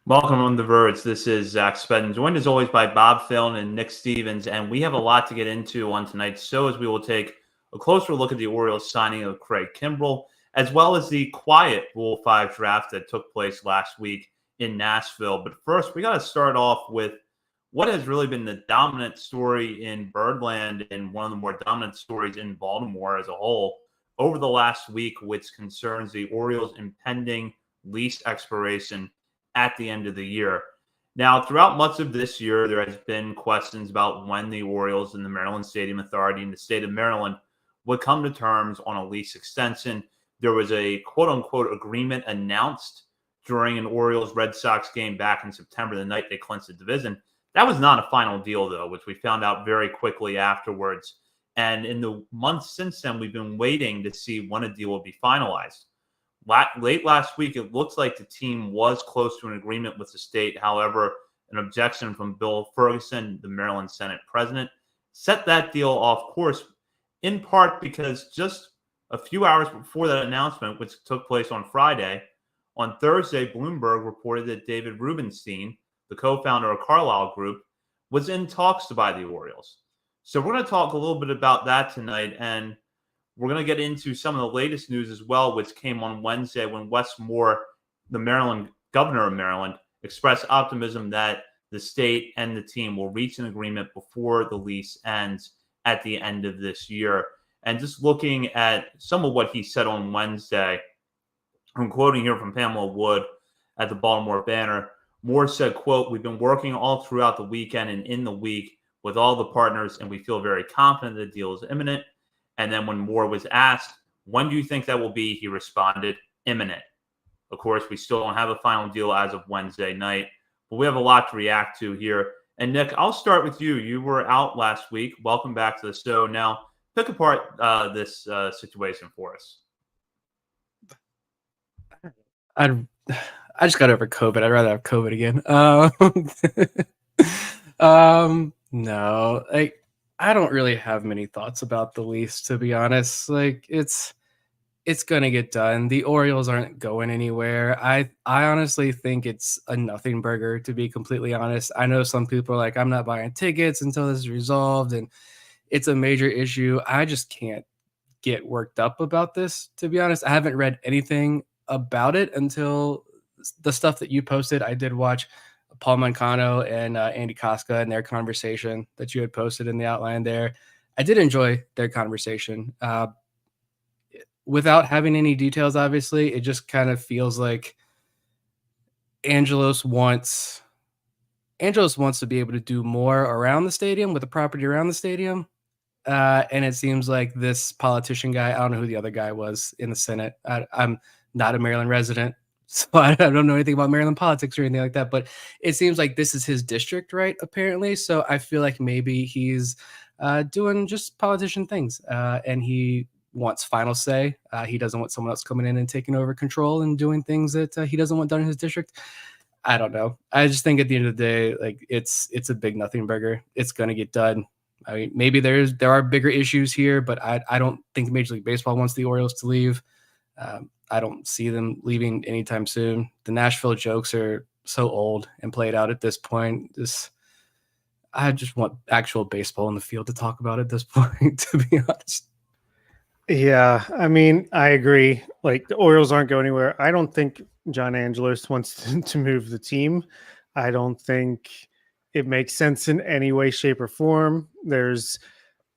Welcome on the Verge. This is Zach Spedden, joined as always by Bob Philin and Nick Stevens, and we have a lot to get into on tonight's show as we will take a closer look at the Orioles signing of Craig Kimbrell, as well as the quiet Rule 5 draft that took place last week in Nashville. But first, we got to start off with what has really been the dominant story in Birdland and one of the more dominant stories in Baltimore as a whole over the last week, which concerns the Orioles' impending lease expiration at the end of the year. Now, throughout much of this year, there has been questions about when the Orioles and the Maryland Stadium Authority and the state of Maryland would come to terms on a lease extension. There was a quote-unquote agreement announced during an Orioles-Red Sox game back in September, the night they clinched the division. That was not a final deal, though, which we found out very quickly afterwards. And in the months since then, we've been waiting to see when a deal will be finalized. Late last week, it looks like the team was close to an agreement with the state. However, an objection from Bill Ferguson, the Maryland Senate president, set that deal off course, in part because just a few hours before that announcement, which took place on Friday, on Thursday, Bloomberg reported that David Rubenstein, the co-founder of Carlyle Group, was in talks to buy the Orioles. So we're going to talk a little bit about that tonight, and we're going to get into some of the latest news as well, which came on Wednesday when Wes Moore, the Maryland governor of Maryland, expressed optimism that the state and the team will reach an agreement before the lease ends at the end of this year. And just looking at some of what he said on Wednesday, I'm quoting here from Pamela Wood at the Baltimore Banner. Moore said, quote, "We've been working all throughout the weekend and in the week with all the partners, and we feel very confident the deal is imminent." And then when Moore was asked, "When do you think that will be?" he responded, "Imminent." Of course, we still don't have a final deal as of Wednesday night, but we have a lot to react to here. And Nick, I'll start with you. You were out last week. Welcome back to the show. Now, pick apart this situation for us. I just got over COVID. I'd rather have COVID again. No, I don't really have many thoughts about the lease, to be honest. It's gonna get done. The Orioles aren't going anywhere. I honestly think it's a nothing burger, to be completely honest. I know some people are like, I'm not buying tickets until this is resolved, and it's a major issue. I just can't get worked up about this, to be honest. I haven't read anything about it until the stuff that you posted. I did watch Paul Mancano and Andy Koska and their conversation that you had posted in the outline there. I did enjoy their conversation. Without having any details, obviously, it just kind of feels like Angelos wants to be able to do more around the stadium with the property around the stadium. And it seems like this politician guy, I don't know who the other guy was in the Senate. I'm not a Maryland resident, so I don't know anything about Maryland politics or anything like that, but it seems like this is his district, right? Apparently. So I feel like maybe he's doing just politician things, and he wants final say. He doesn't want someone else coming in and taking over control and doing things that he doesn't want done in his district. I don't know. I just think at the end of the day, like it's a big nothing burger. It's going to get done. I mean, maybe there are bigger issues here, but I don't think Major League Baseball wants the Orioles to leave. I don't see them leaving anytime soon. The Nashville jokes are so old and played out at this point. I just want actual baseball in the field to talk about at this point, to be honest. Yeah, I mean, I agree. Like, the Orioles aren't going anywhere. I don't think John Angelos wants to move the team. I don't think it makes sense in any way, shape, or form. There's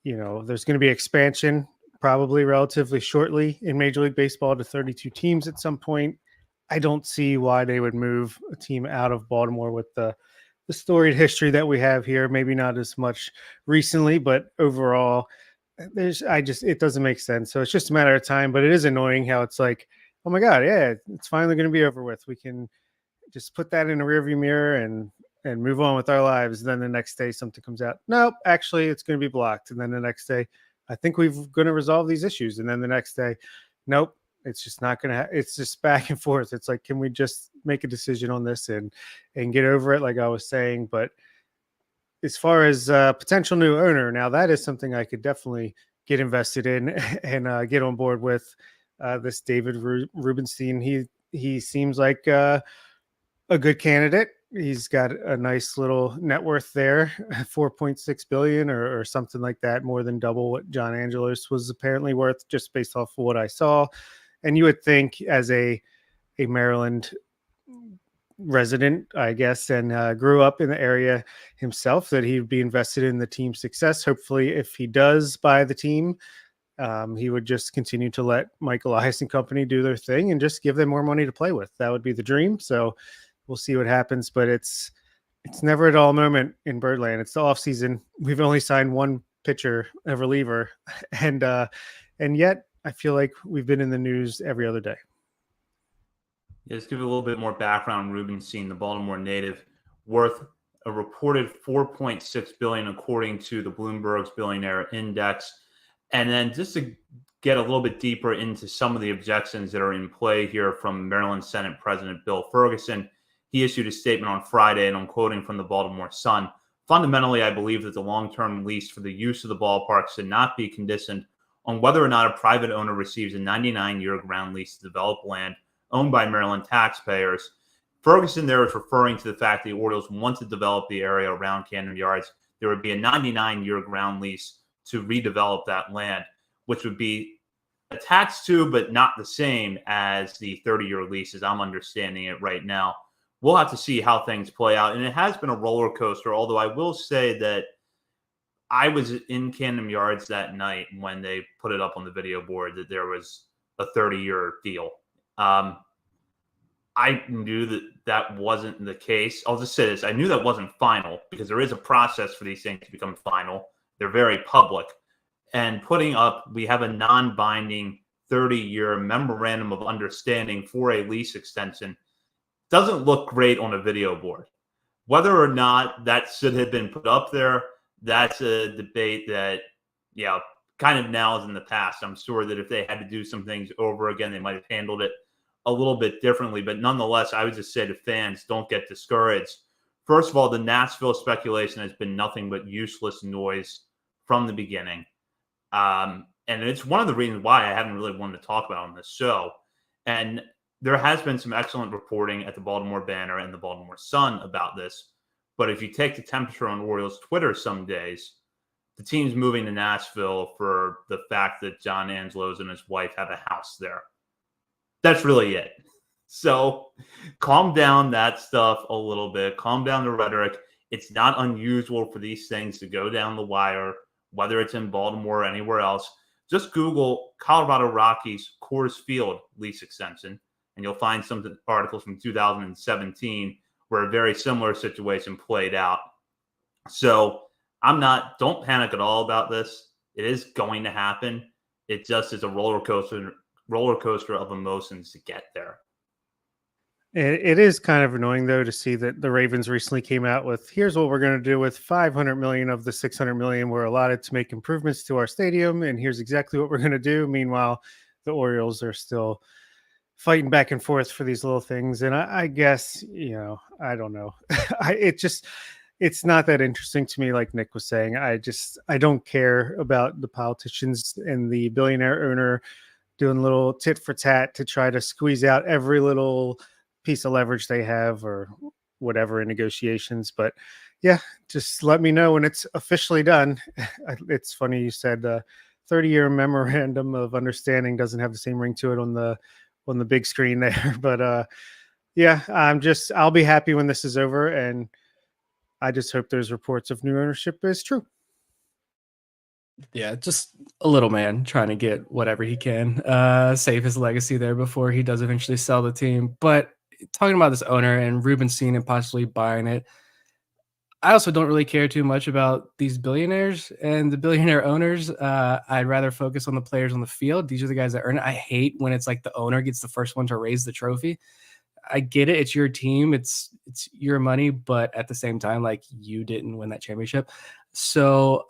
going to be expansion probably relatively shortly in Major League Baseball to 32 teams at some point. I don't see why they would move a team out of Baltimore with the storied history that we have here. Maybe not as much recently, but overall, it doesn't make sense. So it's just a matter of time, but it is annoying how it's like, oh my God, yeah, it's finally going to be over with. We can just put that in a rearview mirror and move on with our lives. And then the next day something comes out. Nope, actually it's going to be blocked. And then the next day, I think we're going to resolve these issues. And then the next day, nope, it's just not going to, it's just back and forth. It's like, can we just make a decision on this and get over it? Like I was saying, but as far as potential new owner, now that is something I could definitely get invested in and get on board with. This David Rubenstein, he seems like a good candidate. He's got a nice little net worth there, 4.6 billion or something like that, more than double what John Angelos was apparently worth, just based off of what I saw. And you would think, as a Maryland resident, I guess, and grew up in the area himself, that he'd be invested in the team's success. Hopefully, if he does buy the team, he would just continue to let Michael Elias and company do their thing and just give them more money to play with. That would be the dream. So we'll see what happens, but it's never a dull moment in Birdland. It's the off season. We've only signed one pitcher, a reliever, and yet I feel like we've been in the news every other day. Yeah, just give you a little bit more background. Rubenstein, the Baltimore native, worth a reported $4.6 billion according to the Bloomberg's Billionaire Index. And then just to get a little bit deeper into some of the objections that are in play here from Maryland Senate President Bill Ferguson, he issued a statement on Friday, and I'm quoting from the Baltimore Sun. Fundamentally, I believe that the long-term lease for the use of the ballpark should not be conditioned on whether or not a private owner receives a 99-year ground lease to develop land owned by Maryland taxpayers. Ferguson there is referring to the fact the Orioles want to develop the area around Camden Yards. There would be a 99-year ground lease to redevelop that land, which would be attached to but not the same as the 30-year lease as I'm understanding it right now. We'll have to see how things play out. And it has been a roller coaster, although I will say that I was in Camden Yards that night when they put it up on the video board that there was a 30-year deal. I knew that that wasn't the case. I'll just say this. I knew that wasn't final because there is a process for these things to become final. They're very public. And putting up, we have a non-binding 30-year memorandum of understanding for a lease extension doesn't look great on a video board. Whether or not that should have been put up there, that's a debate that, kind of now is in the past. I'm sure that if they had to do some things over again, they might have handled it a little bit differently. But nonetheless, I would just say to fans, don't get discouraged. First of all, the Nashville speculation has been nothing but useless noise from the beginning. And it's one of the reasons why I haven't really wanted to talk about it on this show. And there has been some excellent reporting at the Baltimore Banner and the Baltimore Sun about this. But if you take the temperature on Orioles Twitter some days, the team's moving to Nashville for the fact that John Angelos and his wife have a house there. That's really it. So calm down that stuff a little bit. Calm down the rhetoric. It's not unusual for these things to go down the wire, whether it's in Baltimore or anywhere else. Just Google Colorado Rockies Coors Field lease extension, and you'll find some articles from 2017 where a very similar situation played out. So don't panic at all about this. It is going to happen. It just is a roller coaster of emotions to get there. It is kind of annoying, though, to see that the Ravens recently came out with, here's what we're going to do with $500 million of the $600 million we're allotted to make improvements to our stadium, and here's exactly what we're going to do. Meanwhile, the Orioles are still fighting back and forth for these little things. And I guess, I don't know. It's not that interesting to me, like Nick was saying. I don't care about the politicians and the billionaire owner doing a little tit for tat to try to squeeze out every little piece of leverage they have or whatever in negotiations. But yeah, just let me know when it's officially done. It's funny you said 30-year memorandum of understanding doesn't have the same ring to it on the big screen there. But I'll be happy when this is over, and I just hope those reports of new ownership is true. Yeah, just a little man trying to get whatever he can, save his legacy there before he does eventually sell the team. But talking about this owner and Rubenstein and possibly buying it, I also don't really care too much about these billionaires and the billionaire owners. I'd rather focus on the players on the field. These are the guys that earn it. I hate when it's like the owner gets the first one to raise the trophy. I get it. It's your team. It's your money. But at the same time, like, you didn't win that championship. So,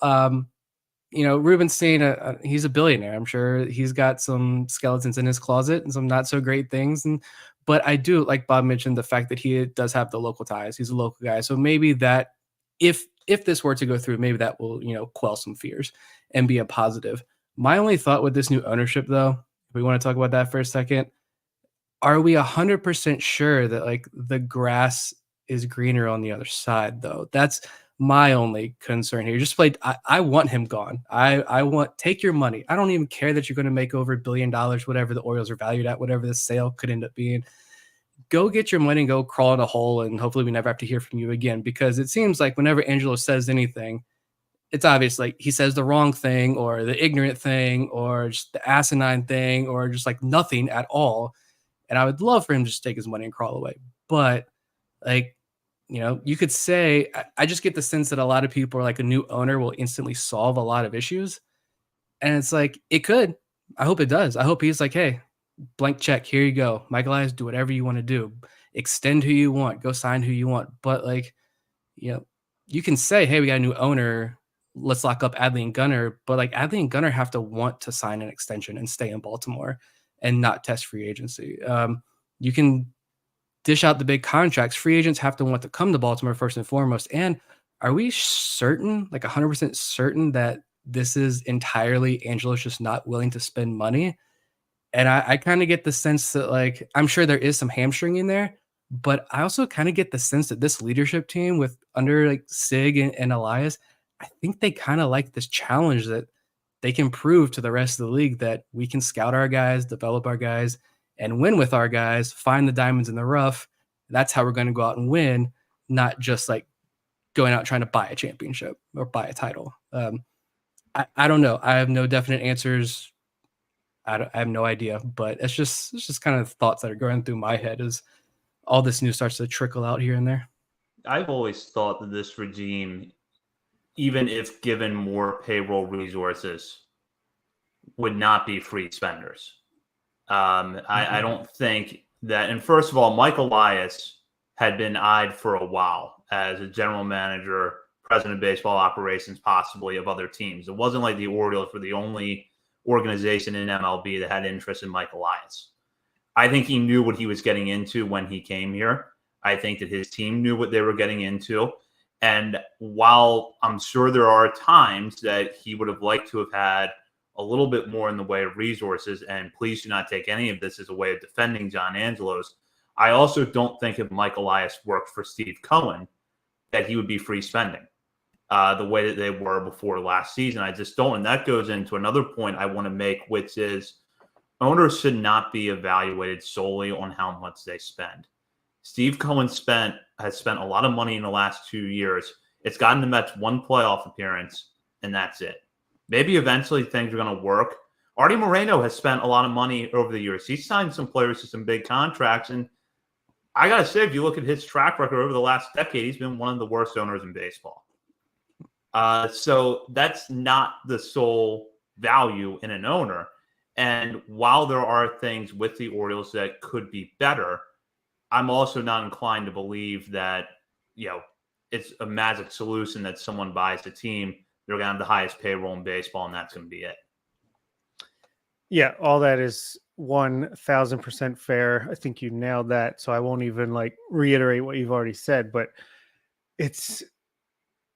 Rubenstein, he's a billionaire. I'm sure he's got some skeletons in his closet and some not so great things. But I do, like Bob mentioned, the fact that he does have the local ties. He's a local guy. So maybe that if this were to go through, maybe that will, quell some fears and be a positive. My only thought with this new ownership, though, if we want to talk about that for a second, are we 100% sure that like the grass is greener on the other side though? That's my only concern here. Just like I want him gone. I want take your money. I don't even care that you're going to make over $1 billion, whatever the Orioles are valued at, whatever the sale could end up being. Go get your money and go crawl in a hole, and hopefully we never have to hear from you again. Because it seems like whenever Angelo says anything, it's obvious like he says the wrong thing or the ignorant thing or just the asinine thing or just like nothing at all. And I would love for him to just take his money and crawl away. But like, you could say, I just get the sense that a lot of people are like a new owner will instantly solve a lot of issues. And it's like, it could. I hope it does. I hope he's like, hey, blank check, here you go. Michael Elias, do whatever you want to do. Extend who you want. Go sign who you want. But like, you can say, hey, we got a new owner. Let's lock up Adley and Gunnar. But like Adley and Gunnar have to want to sign an extension and stay in Baltimore and not test free agency. You can dish out the big contracts. Free agents have to want to come to Baltimore first and foremost. And are we certain, like 100% certain, that this is entirely Angelo's just not willing to spend money? And I kind of get the sense that, like, I'm sure there is some hamstring in there, but I also kind of get the sense that this leadership team with under like Sig and Elias, I think they kind of like this challenge that they can prove to the rest of the league that we can scout our guys, develop our guys, and win with our guys, find the diamonds in the rough. That's how we're going to go out and win, not just like going out trying to buy a championship or buy a title. I don't know. I have no definite answers. I have no idea, but it's just kind of thoughts that are going through my head as all this news starts to trickle out here and there. I've always thought that this regime, even if given more payroll resources, would not be free spenders. I don't think that, and first of all, Mike Elias had been eyed for a while as a general manager, president of baseball operations, possibly of other teams. It wasn't like the Orioles were the only organization in MLB that had interest in Mike Elias. I think he knew what he was getting into when he came here. I think that his team knew what they were getting into. And while I'm sure there are times that he would have liked to have had a little bit more in the way of resources, and please do not take any of this as a way of defending John Angelos, I also don't think if Mike Elias worked for Steve Cohen that he would be free spending the way that they were before last season. I just don't. And that goes into another point I want to make, which is owners should not be evaluated solely on how much they spend. Steve Cohen has spent a lot of money in the last 2 years. It's gotten the Mets one playoff appearance, and that's it. Maybe eventually things are going to work. Artie Moreno has spent a lot of money over the years. He's signed some players to some big contracts. And I got to say, if you look at his track record over the last decade, he's been one of the worst owners in baseball. So that's not the sole value in an owner. And while there are things with the Orioles that could be better, I'm also not inclined to believe that, it's a magic solution that someone buys the team, they're going to have the highest payroll in baseball, and that's going to be it. Yeah, all that is 1,000% fair. I think you nailed that. So I won't even reiterate what you've already said, but it's,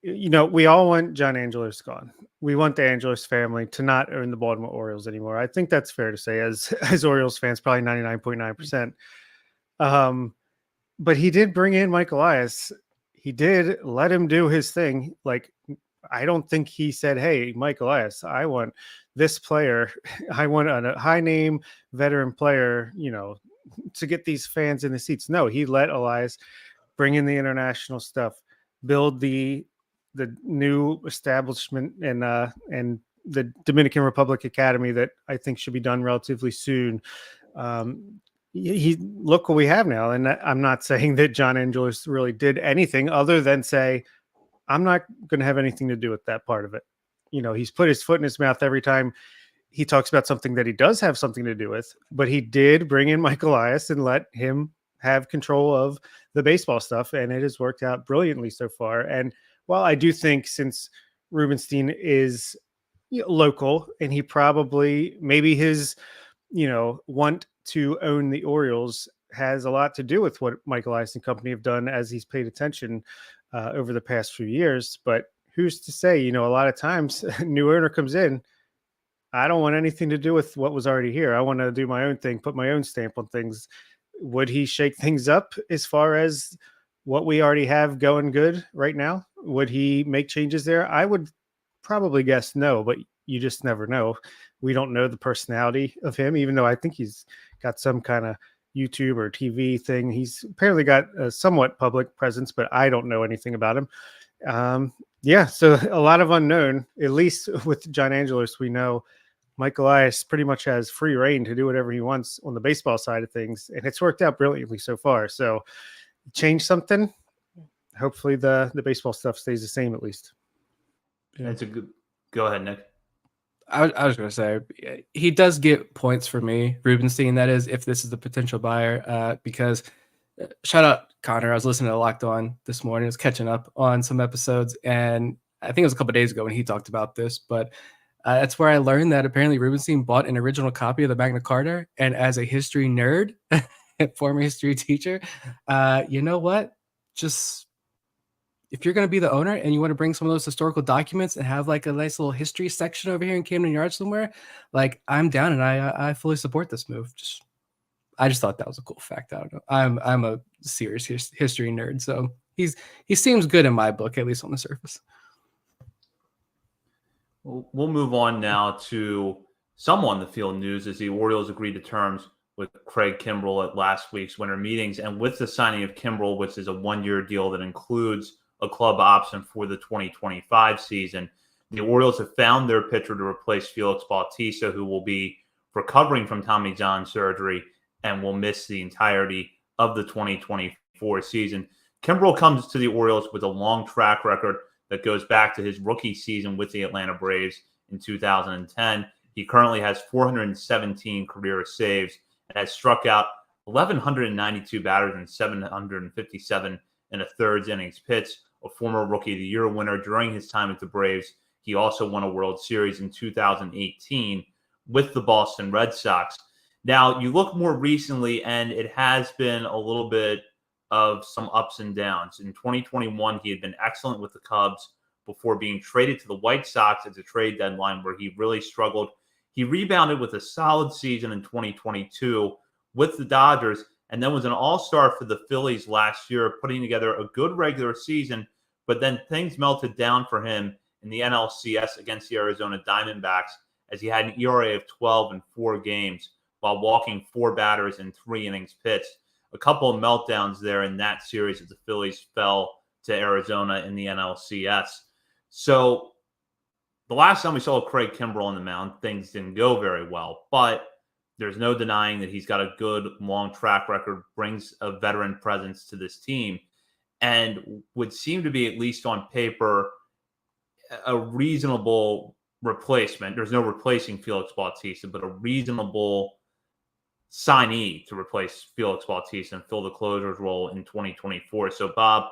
we all want John Angelos gone. We want the Angelos family to not own the Baltimore Orioles anymore. I think that's fair to say as Orioles fans, probably 99.9%. But he did bring in Mike Elias. He did let him do his thing. I don't think he said, hey, Mike Elias, I want this player. I want a high name veteran player, to get these fans in the seats. No, he let Elias bring in the international stuff, build the new establishment and the Dominican Republic Academy that I think should be done relatively soon. Look what we have now. And I'm not saying that John Angelos really did anything other than say, I'm not going to have anything to do with that part of it. He's put his foot in his mouth every time he talks about something that he does have something to do with, but he did bring in Mike Elias and let him have control of the baseball stuff. And it has worked out brilliantly so far. And while I do think since Rubenstein is local and he probably maybe his, want to own the Orioles has a lot to do with what Mike Elias and company have done as he's paid attention over the past few years. But who's to say, a lot of times a new owner comes in, I don't want anything to do with what was already here. I want to do my own thing, put my own stamp on things. Would he shake things up as far as what we already have going good right now? Would he make changes there? I would probably guess no, but you just never know. We don't know the personality of him, even though I think he's got some kind of YouTube or TV thing. He's apparently got a somewhat public presence, but I don't know anything about him. Yeah, so a lot of unknown, at least with John Angelos, we know Mike Elias pretty much has free reign to do whatever he wants on the baseball side of things, and it's worked out brilliantly so far. So change something. Hopefully the baseball stuff stays the same at least. Yeah. It's a good. Go ahead, Nick. I was going to say he does get points for me, Rubenstein. That is, if this is the potential buyer, because shout out Connor. I was listening to Locked On this morning. I was catching up on some episodes, and I think it was a couple of days ago when he talked about this. But that's where I learned that apparently Rubenstein bought an original copy of the Magna Carta, and as a history nerd, former history teacher, you know what? Just if you're going to be the owner and you want to bring some of those historical documents and have like a nice little history section over here in Camden Yards somewhere, like I'm down and I fully support this move. I just thought that was a cool fact. I don't know. I'm a serious history nerd, so he seems good in my book, at least on the surface. We'll move on now to some on the field news as the Orioles agreed to terms with Craig Kimbrell at last week's winter meetings. And with the signing of Kimbrell, which is a one-year deal that includes a club option for the 2025 season, the Orioles have found their pitcher to replace Felix Bautista, who will be recovering from Tommy John surgery and will miss the entirety of the 2024 season. Kimbrell comes to the Orioles with a long track record that goes back to his rookie season with the Atlanta Braves in 2010. He currently has 417 career saves and has struck out 1,192 batters and 757 in a third innings pitched. A former Rookie of the Year winner during his time at the Braves. He also won a World Series in 2018 with the Boston Red Sox. Now, you look more recently, and it has been a little bit of some ups and downs. In 2021, he had been excellent with the Cubs before being traded to the White Sox at the trade deadline, where he really struggled. He rebounded with a solid season in 2022 with the Dodgers, and then was an all-star for the Phillies last year, putting together a good regular season, but then things melted down for him in the NLCS against the Arizona Diamondbacks, as he had an ERA of 12 in 4 games while walking 4 batters in 3 innings pitched. A couple of meltdowns there in that series as the Phillies fell to Arizona in the NLCS. So the last time we saw Craig Kimbrell on the mound, things didn't go very well, but there's no denying that he's got a good long track record, brings a veteran presence to this team, and would seem to be, at least on paper, a reasonable replacement. There's no replacing Felix Bautista, but a reasonable signee to replace Felix Bautista and fill the closer's role in 2024. So, Bob,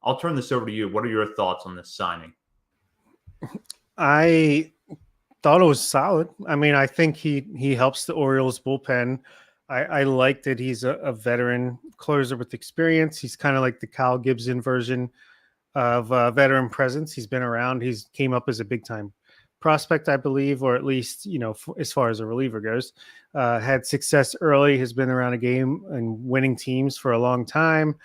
I'll turn this over to you. What are your thoughts on this signing? I thought it was solid. I mean, I think he helps the Orioles bullpen. I like that he's a veteran closer with experience. He's kind of like the Kyle Gibson version of veteran presence. He's been around. He's came up as a big time prospect, I believe, or at least, as far as a reliever goes, had success early, has been around a game and winning teams for a long time.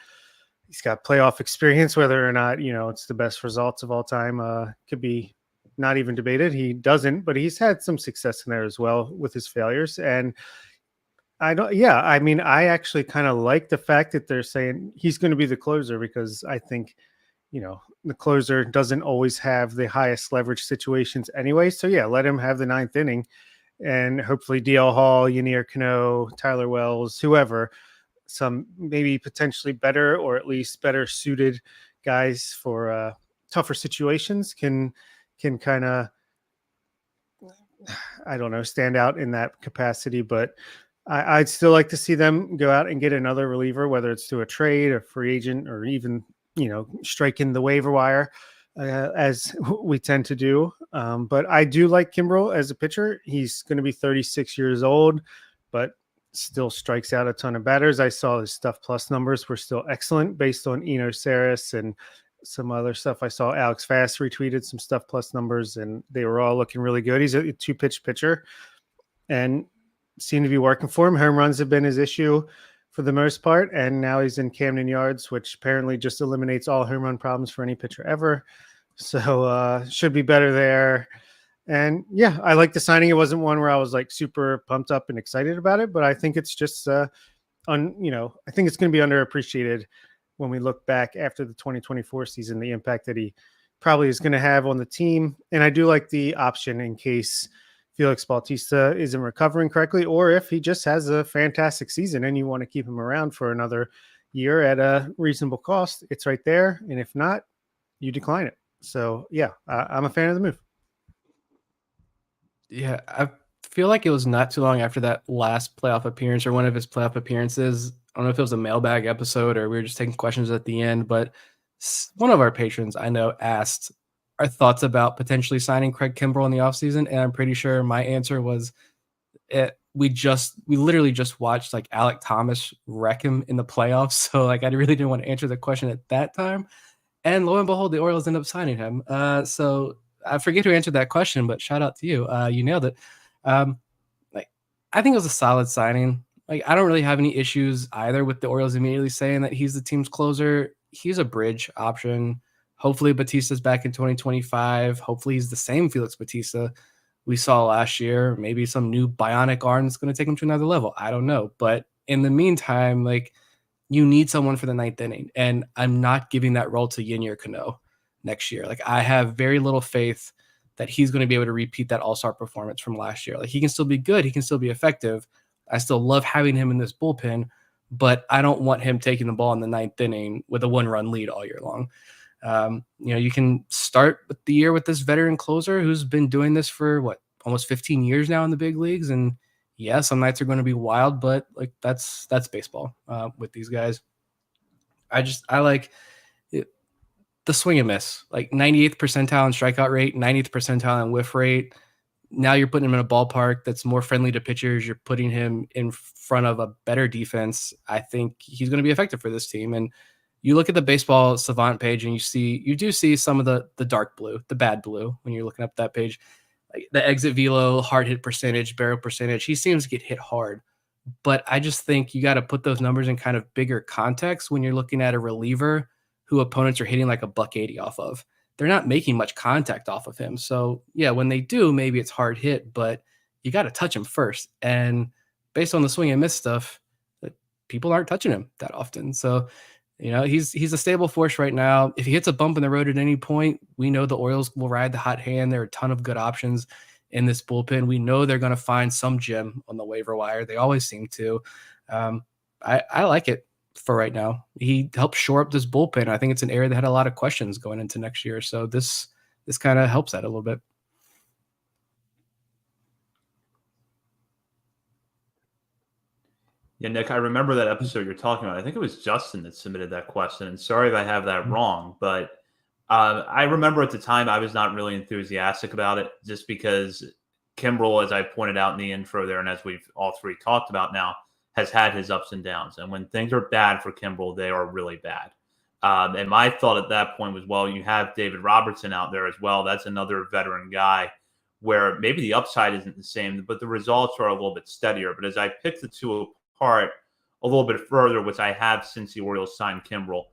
He's got playoff experience, whether or not, it's the best results of all time, could be not even debated. He doesn't, but he's had some success in there as well with his failures. And I actually kind of like the fact that they're saying he's going to be the closer, because I think, the closer doesn't always have the highest leverage situations anyway. So yeah, let him have the 9th inning, and hopefully DL Hall, Yanier Cano, Tyler Wells, whoever, some maybe potentially better or at least better suited guys for tougher situations can kind of, I don't know, stand out in that capacity. But I'd still like to see them go out and get another reliever, whether it's through a trade, a free agent, or even, striking the waiver wire, as we tend to do. But I do like Kimbrell as a pitcher. He's going to be 36 years old, but still strikes out a ton of batters. I saw his Stuff Plus numbers were still excellent based on Eno Saris and some other stuff. I saw Alex Fast retweeted some Stuff Plus numbers, and they were all looking really good. He's a 2-pitch pitcher and seemed to be working for him. Home runs have been his issue for the most part, and now he's in Camden Yards, which apparently just eliminates all home run problems for any pitcher ever. So should be better there. And yeah, I like the signing. It wasn't one where I was like super pumped up and excited about it, but I think it's just I think it's going to be underappreciated when we look back after the 2024 season, the impact that he probably is going to have on the team. And I do like the option in case Felix Bautista isn't recovering correctly, or if he just has a fantastic season and you want to keep him around for another year at a reasonable cost, it's right there. And if not, you decline it. So yeah, I'm a fan of the move. Yeah, I feel like it was not too long after that last playoff appearance or one of his playoff appearances. I don't know if it was a mailbag episode or we were just taking questions at the end, but one of our patrons I know asked our thoughts about potentially signing Craig Kimbrell in the offseason, and I'm pretty sure my answer was we literally just watched like Alec Thomas wreck him in the playoffs. So like I really didn't want to answer the question at that time. And lo and behold, the Orioles end up signing him. So I forget who answered that question, but shout out to you. You nailed it. Like I think it was a solid signing. Like I don't really have any issues either with the Orioles immediately saying that he's the team's closer. He's a bridge option. Hopefully Batista's back in 2025. Hopefully he's the same Felix Bautista we saw last year. Maybe some new bionic arm that's going to take him to another level. I don't know. But in the meantime, like you need someone for the ninth inning. And I'm not giving that role to Yennier Cano next year. Like I have very little faith that he's going to be able to repeat that all-star performance from last year. Like he can still be good. He can still be effective. I still love having him in this bullpen, but I don't want him taking the ball in the ninth inning with a 1-run lead all year long. You can start with the year with this veteran closer who's been doing this for almost 15 years now in the big leagues. And yeah, some nights are going to be wild, but like that's baseball with these guys. I like it, the swing and miss, like 98th percentile in strikeout rate, 90th percentile in whiff rate. Now you're putting him in a ballpark that's more friendly to pitchers. You're putting him in front of a better defense. I think he's going to be effective for this team. And you look at the baseball savant page and you do see some of the dark blue, the bad blue when you're looking up that page, like the exit velo, hard hit percentage, barrel percentage. He seems to get hit hard, but I just think you got to put those numbers in kind of bigger context when you're looking at a reliever who opponents are hitting like a $180 off of. They're not making much contact off of him. So yeah, when they do, maybe it's hard hit, but you got to touch him first. And based on the swing and miss stuff, people aren't touching him that often. So, he's a stable force right now. If he hits a bump in the road at any point, we know the Orioles will ride the hot hand. There are a ton of good options in this bullpen. We know they're going to find some gem on the waiver wire. They always seem to. I like it for right now. He helped shore up this bullpen. I think it's an area that had a lot of questions going into next year. So this kind of helps that a little bit. Yeah, Nick, I remember that episode you're talking about. I think it was Justin that submitted that question. And sorry if I have that wrong, but I remember at the time I was not really enthusiastic about it just because Kimbrell, as I pointed out in the intro there, and as we've all three talked about now, has had his ups and downs. And when things are bad for Kimbrell, they are really bad. And my thought at that point was, well, you have David Robertson out there as well. That's another veteran guy where maybe the upside isn't the same, but the results are a little bit steadier. But as I picked the two apart a little bit further, which I have since the Orioles signed Kimbrell,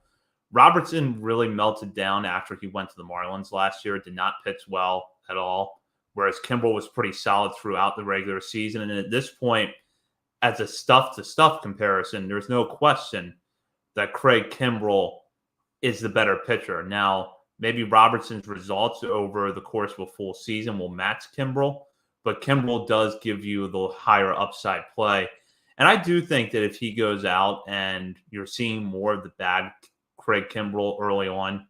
Robertson really melted down after he went to the Marlins last year. Did not pitch well at all, whereas Kimbrell was pretty solid throughout the regular season. And at this point, as a stuff-to-stuff comparison, there's no question that Craig Kimbrell is the better pitcher. Now, maybe Robertson's results over the course of a full season will match Kimbrell, but Kimbrell does give you the higher upside play. And I do think that if he goes out and you're seeing more of the bad Craig Kimbrell early on,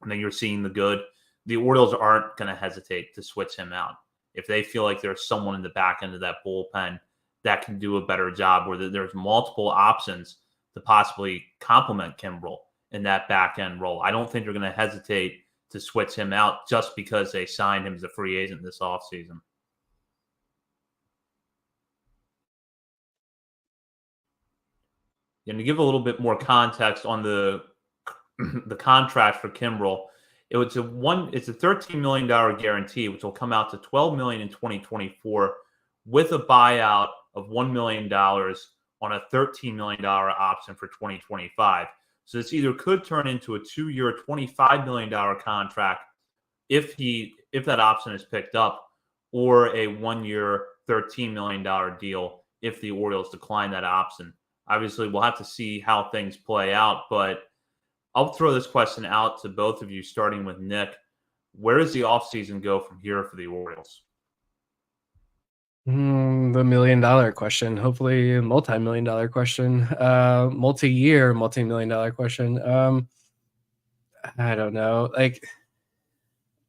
and then you're seeing the good, the Orioles aren't going to hesitate to switch him out. If they feel like there's someone in the back end of that bullpen that can do a better job, where there's multiple options to possibly complement Kimbrell in that back end role, I don't think they're going to hesitate to switch him out just because they signed him as a free agent this offseason. And to give a little bit more context on the contract for Kimbrell, it's a $13 million guarantee, which will come out to $12 million in 2024, with a buyout of $1 million on a $13 million option for 2025. So this either could turn into a 2-year, $25 million contract if that option is picked up, or a 1-year, $13 million deal if the Orioles decline that option. Obviously, we'll have to see how things play out, but I'll throw this question out to both of you, starting with Nick. Where does the offseason go from here for the Orioles? The $1 million question, hopefully a multi-million dollar question, multi-year, multi-million dollar question. I don't know. Like,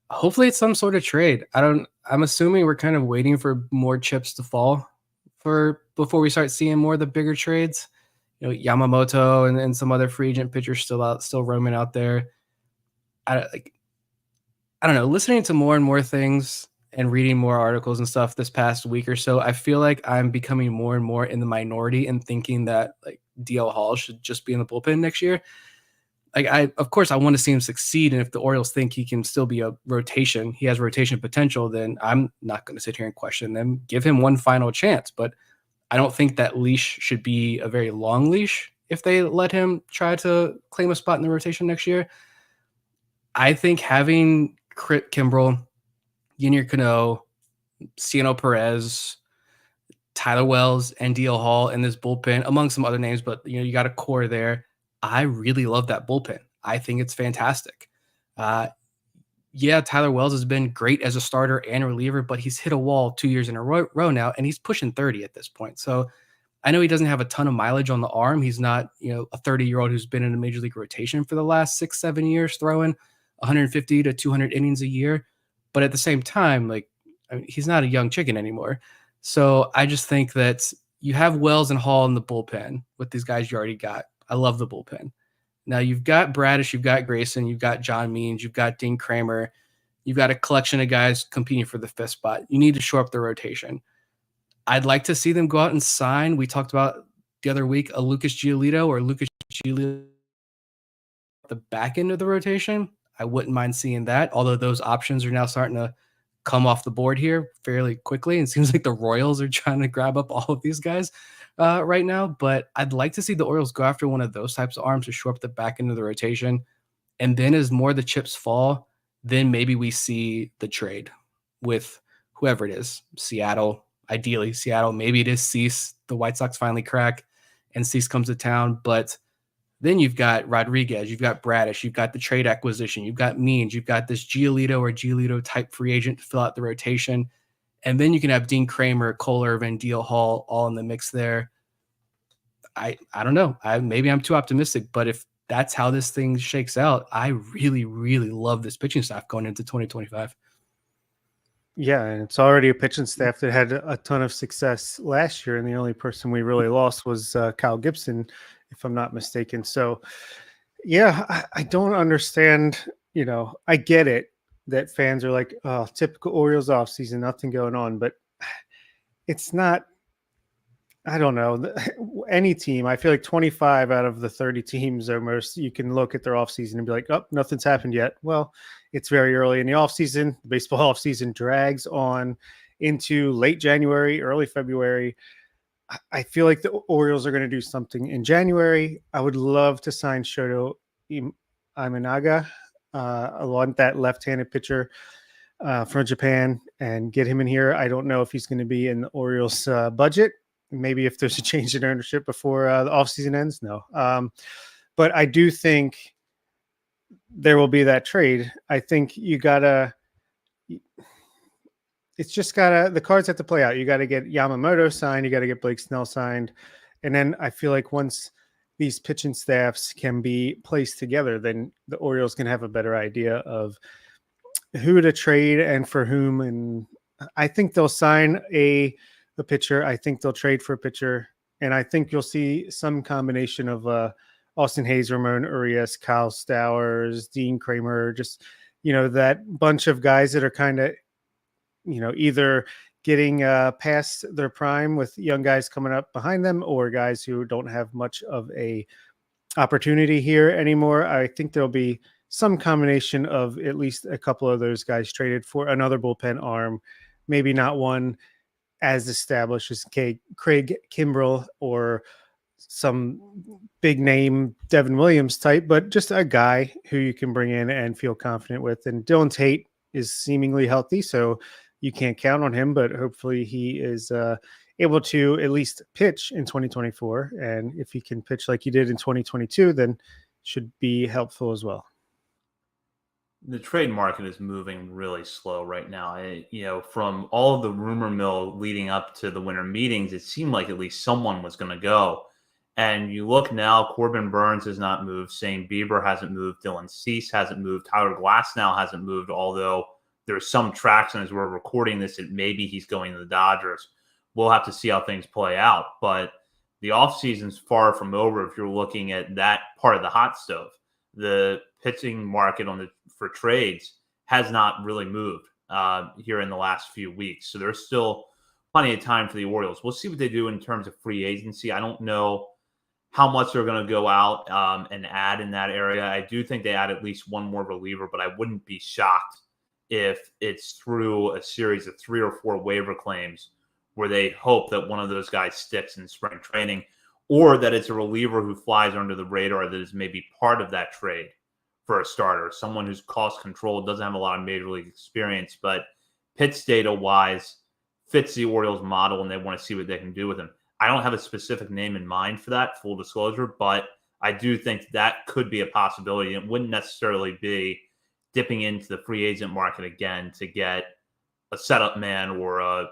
hopefully it's some sort of trade. I'm assuming we're kind of waiting for more chips to fall before we start seeing more of the bigger trades. Yamamoto and some other free agent pitchers still roaming out there. I don't know. Listening to more and more things and reading more articles and stuff this past week or so, I feel like I'm becoming more and more in the minority and thinking that like DL Hall should just be in the bullpen next year. Of course I want to see him succeed. And if the Orioles think he can still be he has rotation potential, then I'm not going to sit here and question them. Give him one final chance. But I don't think that leash should be a very long leash if they let him try to claim a spot in the rotation next year. I think having Kimbrel, Ynier Cano, Ciano Perez, Tyler Wells, and DL Hall in this bullpen, among some other names, but you got a core there. I really love that bullpen. I think it's fantastic. Tyler Wells has been great as a starter and reliever, but he's hit a wall 2 years in a row now, and he's pushing 30 at this point. So I know he doesn't have a ton of mileage on the arm. He's not, a 30-year-old who's been in a major league rotation for the last 6-7 years, throwing 150 to 200 innings a year. But at the same time, he's not a young chicken anymore. So I just think that you have Wells and Hall in the bullpen with these guys you already got. I love the bullpen. Now you've got Bradish, you've got Grayson, you've got John Means, you've got Dean Kramer, you've got a collection of guys competing for the fifth spot. You need to shore up the rotation. I'd like to see them go out and sign. We talked about the other week a Lucas Giolito the back end of the rotation. I wouldn't mind seeing that, although those options are now starting to come off the board here fairly quickly. And it seems like the Royals are trying to grab up all of these guys right now. But I'd like to see the Orioles go after one of those types of arms to shore up the back end of the rotation. And then as more of the chips fall, then maybe we see the trade with whoever it is. Seattle, ideally Seattle. Maybe it is Cease. The White Sox finally crack and Cease comes to town. But then you've got Rodriguez, you've got Bradish, you've got the trade acquisition, you've got Means, you've got this Giolito type free agent to fill out the rotation. And then you can have Dean Kramer, Cole Irvin, DL Hall all in the mix there. I don't know. Maybe I'm too optimistic, but if that's how this thing shakes out, I really, really love this pitching staff going into 2025. Yeah, and it's already a pitching staff that had a ton of success last year, and the only person we really lost was Kyle Gibson, if I'm not mistaken. So, yeah, I don't understand. I get it that fans are like, oh, typical Orioles offseason, nothing going on, but it's not. I don't know. Any team, I feel like 25 out of the 30 teams almost, you can look at their offseason and be like, oh, nothing's happened yet. Well, it's very early in the offseason. The baseball offseason drags on into late January, early February. I feel like the Orioles are going to do something in January. I would love to sign Shoto Imanaga. I want that left-handed pitcher from Japan and get him in here. I don't know if he's going to be in the Orioles budget. Maybe if there's a change in ownership before the offseason ends. No. But I do think there will be that trade. I think the cards have to play out. You got to get Yamamoto signed. You got to get Blake Snell signed. And then I feel like once these pitching staffs can be placed together, then the Orioles can have a better idea of who to trade and for whom. And I think they'll sign a pitcher. I think they'll trade for a pitcher. And I think you'll see some combination of Austin Hayes, Ramon Urias, Kyle Stowers, Dean Kramer, just, that bunch of guys that are kind of, either getting past their prime with young guys coming up behind them or guys who don't have much of a opportunity here anymore. I think there'll be some combination of at least a couple of those guys traded for another bullpen arm, maybe not one as established as Craig Kimbrell or some big name Devin Williams type, but just a guy who you can bring in and feel confident with. And Dylan Tate is seemingly healthy, so you can't count on him, but hopefully he is able to at least pitch in 2024. And if he can pitch like he did in 2022, then should be helpful as well. The trade market is moving really slow right now. From all of the rumor mill leading up to the winter meetings, it seemed like at least someone was going to go. And you look now, Corbin Burns has not moved. Shane Bieber hasn't moved. Dylan Cease hasn't moved. Tyler Glasnow hasn't moved, although there's some traction as we're recording this that maybe he's going to the Dodgers. We'll have to see how things play out. But the offseason's far from over if you're looking at that part of the hot stove. The pitching market for trades has not really moved here in the last few weeks. So there's still plenty of time for the Orioles. We'll see what they do in terms of free agency. I don't know how much they're going to go out and add in that area. I do think they add at least one more reliever, but I wouldn't be shocked if it's through a series of 3 or 4 waiver claims where they hope that one of those guys sticks in spring training, or that it's a reliever who flies under the radar that is maybe part of that trade for a starter, someone who's cost controlled, doesn't have a lot of major league experience, but pitch data-wise fits the Orioles model, and they want to see what they can do with him. I don't have a specific name in mind for that, full disclosure, but I do think that could be a possibility. It wouldn't necessarily be dipping into the free agent market again to get a setup man or a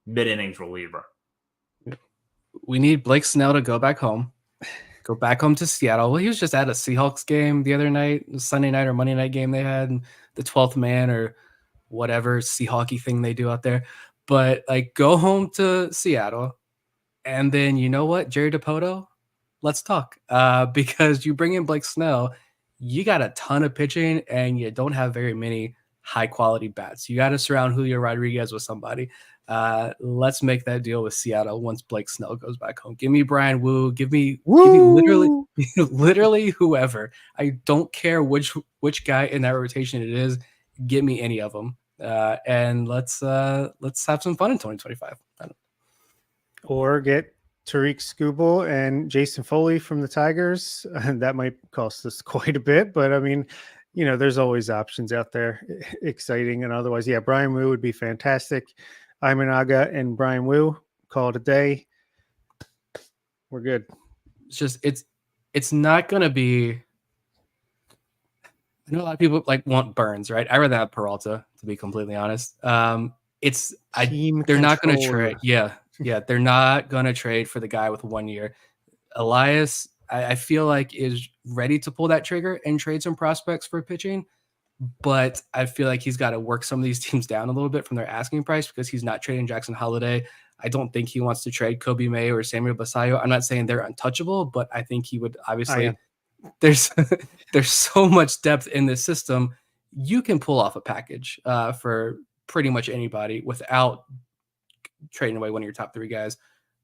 mid-innings reliever. We need Blake Snell to go back home to Seattle. Well, he was just at a Seahawks game the other night, Sunday night or Monday night game they had, the 12th man or whatever Seahawky thing they do out there. But go home to Seattle. And then you know what, Jerry DiPoto, let's talk. Because you bring in Blake Snell, you got a ton of pitching and you don't have very many high quality bats. You got to surround Julio Rodriguez with somebody. Let's make that deal with Seattle once Blake Snell goes back home. Give me Brian Wu. Give me literally whoever. I don't care which guy in that rotation it is. Give me any of them. And let's have some fun in 2025. Or get Tariq Skubal and Jason Foley from the Tigers. That might cost us quite a bit, but I mean, there's always options out there, exciting and otherwise. Yeah, Brian Wu would be fantastic. Imanaga and Brian Wu, call it a day. We're good. It's just it's not gonna be. I know a lot of people want Burns, right? I rather have Peralta, to be completely honest. They're not going to trade. Yeah, they're not going to trade for the guy with 1 year. Elias, I feel like is ready to pull that trigger and trade some prospects for pitching, but I feel like he's got to work some of these teams down a little bit from their asking price because he's not trading Jackson Holiday. I don't think he wants to trade Kobe May or Samuel Basayo. I'm not saying they're untouchable, but I think he would obviously. There's so much depth in this system. You can pull off a package for pretty much anybody without trading away one of your top 3 guys.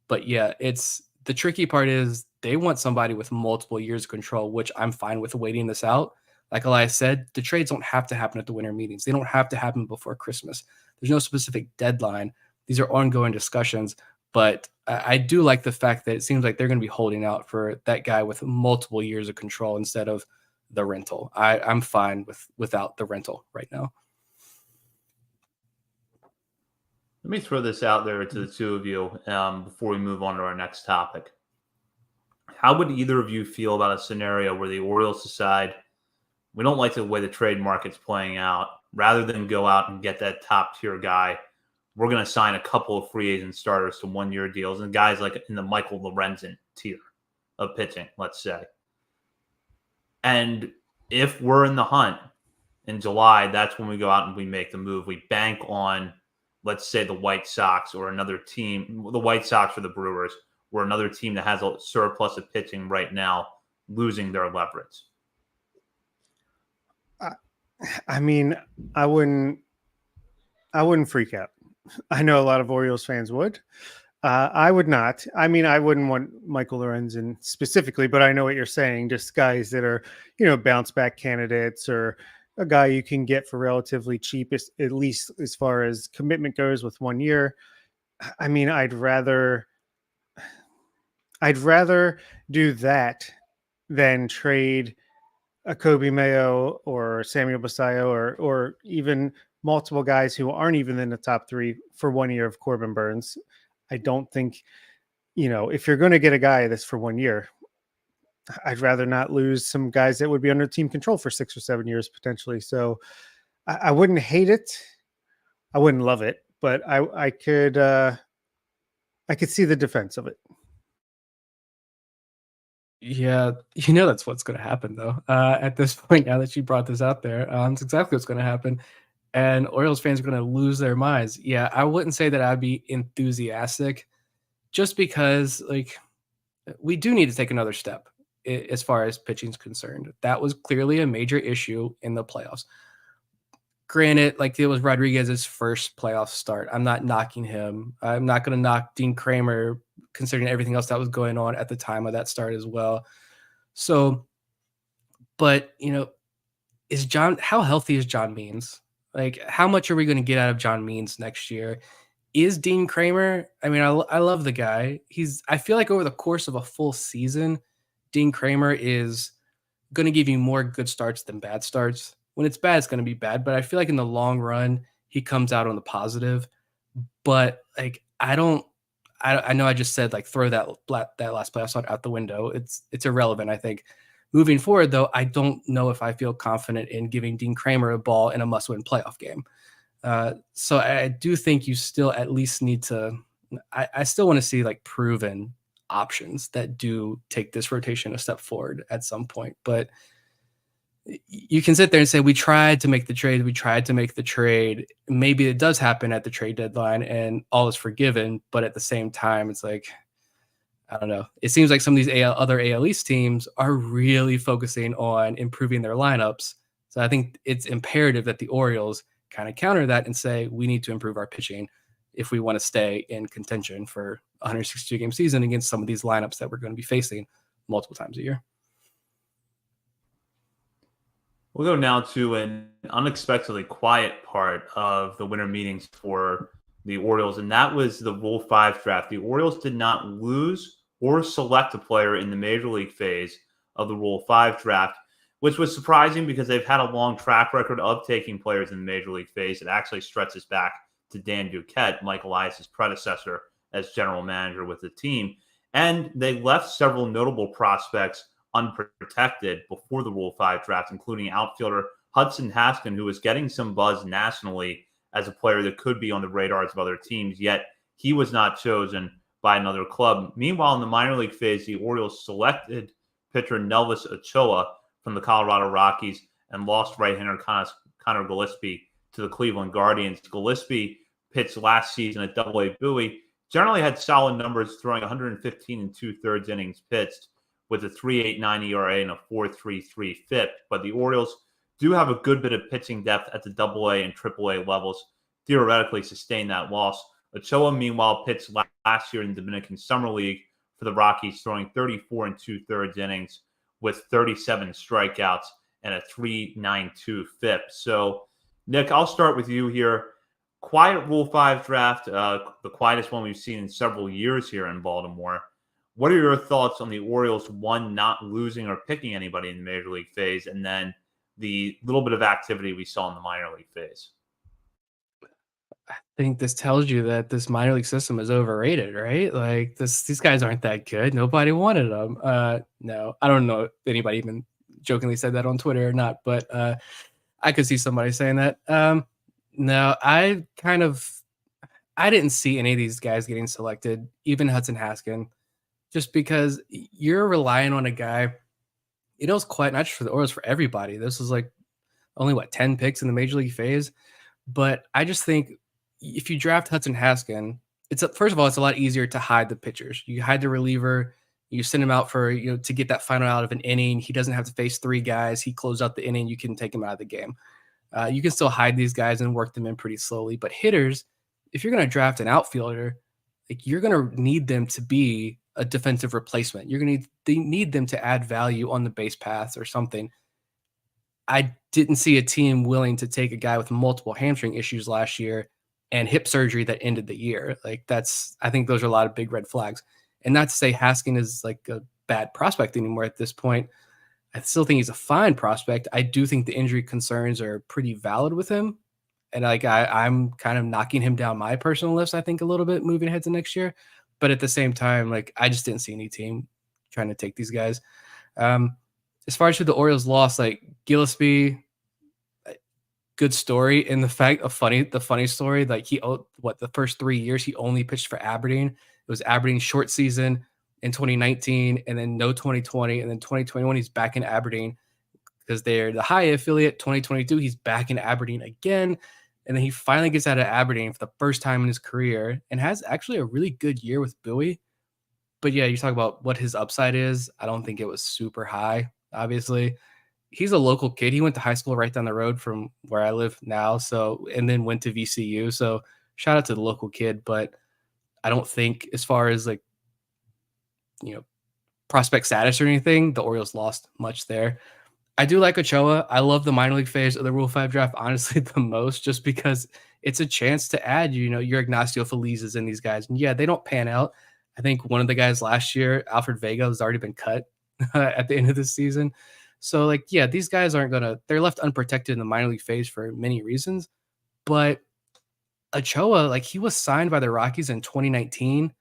But yeah, it's the tricky part is they want somebody with multiple years of control, which I'm fine with waiting this out. Like Elias said, the trades don't have to happen at the winter meetings. They don't have to happen before Christmas. There's no specific deadline. These are ongoing discussions. But I do like the fact that it seems like they're going to be holding out for that guy with multiple years of control instead of the rental. I'm fine without the rental right now. Let me throw this out there to the two of you before we move on to our next topic. How would either of you feel about a scenario where the Orioles decide we don't like the way the trade market's playing out, rather than go out and get that top tier guy, we're going to sign a couple of free agent starters to 1 year deals and guys like in the Michael Lorenzen tier of pitching, let's say. And if we're in the hunt in July, that's when we go out and we make the move. We bank on, let's say, the White Sox or another team, the White Sox or the Brewers, or another team that has a surplus of pitching right now, losing their leverage. I mean, I wouldn't freak out. I know a lot of Orioles fans would. I would not. I mean, I wouldn't want Michael Lorenzen specifically, but I know what you're saying. Just guys that are, bounce back candidates, or a guy you can get for relatively cheap, at least as far as commitment goes with 1 year. I mean, I'd rather do that than trade a Kobe Mayo or Samuel Basayo or even multiple guys who aren't even in the top 3 for 1 year of Corbin Burns. I don't think, if you're going to get a guy that's for 1 year, I'd rather not lose some guys that would be under team control for 6 or 7 years potentially. So I wouldn't hate it. I wouldn't love it, but I could see the defense of it. Yeah, that's what's going to happen though. At this point, now that you brought this out there, it's exactly what's going to happen, and Orioles fans are going to lose their minds. Yeah, I wouldn't say that I'd be enthusiastic, just because we do need to take another step as far as pitching is concerned. That was clearly a major issue in the playoffs. Granted, it was Rodriguez's first playoff start. I'm not knocking him. I'm not going to knock Dean Kramer, considering everything else that was going on at the time of that start as well. So, but how healthy is John Means? How much are we going to get out of John Means next year? Is Dean Kramer? I mean, I love the guy. I feel like over the course of a full season, Dean Kramer is going to give you more good starts than bad starts. When it's bad, it's going to be bad. But I feel like in the long run, he comes out on the positive. But I know I just said throw that last playoff start out the window. It's irrelevant. I think moving forward, though, I don't know if I feel confident in giving Dean Kramer a ball in a must-win playoff game. So I do think you still at least need to. I still want to see proven options that do take this rotation a step forward at some point. But you can sit there and say, we tried to make the trade. Maybe it does happen at the trade deadline and all is forgiven. But at the same time, it's I don't know. It seems like some of these other AL East teams are really focusing on improving their lineups. So I think it's imperative that the Orioles kind of counter that and say, we need to improve our pitching if we want to stay in contention for a 162-game season against some of these lineups that we're going to be facing multiple times a year. We'll go now to an unexpectedly quiet part of the winter meetings for the Orioles, and that was the Rule 5 draft. The Orioles did not lose or select a player in the Major League phase of the Rule 5 draft, which was surprising because they've had a long track record of taking players in the Major League phase. It actually stretches back to Dan Duquette, Mike Elias's predecessor as general manager with the team. And they left several notable prospects unprotected before the Rule 5 draft, including outfielder Hudson Haskin, who was getting some buzz nationally as a player that could be on the radars of other teams, yet he was not chosen by another club. Meanwhile, in the minor league phase, the Orioles selected pitcher Nelvis Ochoa from the Colorado Rockies and lost right-hander Connor Gillespie to the Cleveland Guardians. Gillespie pitched last season at Double-A Bowie, generally had solid numbers, throwing 115 and 2/3 innings pitched with a 3.89 ERA and a 4.33 FIP. But the Orioles do have a good bit of pitching depth at the Double-A and Triple-A levels, theoretically sustain that loss. Ochoa, meanwhile, pitched last year in the Dominican Summer League for the Rockies, throwing 34 and 2/3 innings with 37 strikeouts and a 3.92 FIP. So, Nick, I'll start with you here. Quiet Rule 5 draft, the quietest one we've seen in several years here in Baltimore. What are your thoughts on the Orioles, one, not losing or picking anybody in the Major League phase, and then the little bit of activity we saw in the minor league phase? I think this tells you that this minor league system is overrated, right? These guys aren't that good. Nobody wanted them. No, I don't know if anybody even jokingly said that on Twitter or not, but I could see somebody saying that. No, I didn't see any of these guys getting selected, even Hudson Haskin, just because you're relying on a guy. It's quite not just for the Orioles, for everybody. This is only 10 picks in the Major League phase. But I just think if you draft Hudson Haskin, first of all, it's a lot easier to hide the pitchers. You hide the reliever, you send him out for to get that final out of an inning. He doesn't have to face 3 guys. He closed out the inning. You can take him out of the game. You can still hide these guys and work them in pretty slowly. But hitters, if you're going to draft an outfielder, you're going to need them to be a defensive replacement. You're going to need them to add value on the base paths or something. I didn't see a team willing to take a guy with multiple hamstring issues last year and hip surgery that ended the year. Like I think those are a lot of big red flags. And not to say Haskin is like a bad prospect anymore at this point. I still think he's a fine prospect. I do think the injury concerns are pretty valid with him. And like I'm kind of knocking him down my personal list, I think, a little bit moving ahead to next year. But at the same time, like I just didn't see any team trying to take these guys. As far as who the Orioles lost, like Gillespie, good story. And the funny story, like the first 3 years he only pitched for Aberdeen. It was Aberdeen's short season in 2019, and then no 2020, and then 2021 he's back in Aberdeen because they're the high affiliate. 2022 he's back in Aberdeen again, and then he finally gets out of Aberdeen for the first time in his career and has actually a really good year with Bowie. But yeah, you talk about what his upside is. I don't think it was super high, obviously. He's a local kid. He went to high school right down the road from where I live now. So, and then went to VCU. So shout out to the local kid. But I don't think as far as like, prospect status or anything, the Orioles lost much there. I do like Ochoa. I love the minor league phase of the Rule 5 draft, honestly, the most, just because it's a chance to add, your Ignacio Felizes and these guys. And yeah, they don't pan out. I think one of the guys last year, Alfred Vega, has already been cut at the end of the season. So, like, yeah, these guys they're left unprotected in the minor league phase for many reasons. But Ochoa, like, he was signed by the Rockies in 2019,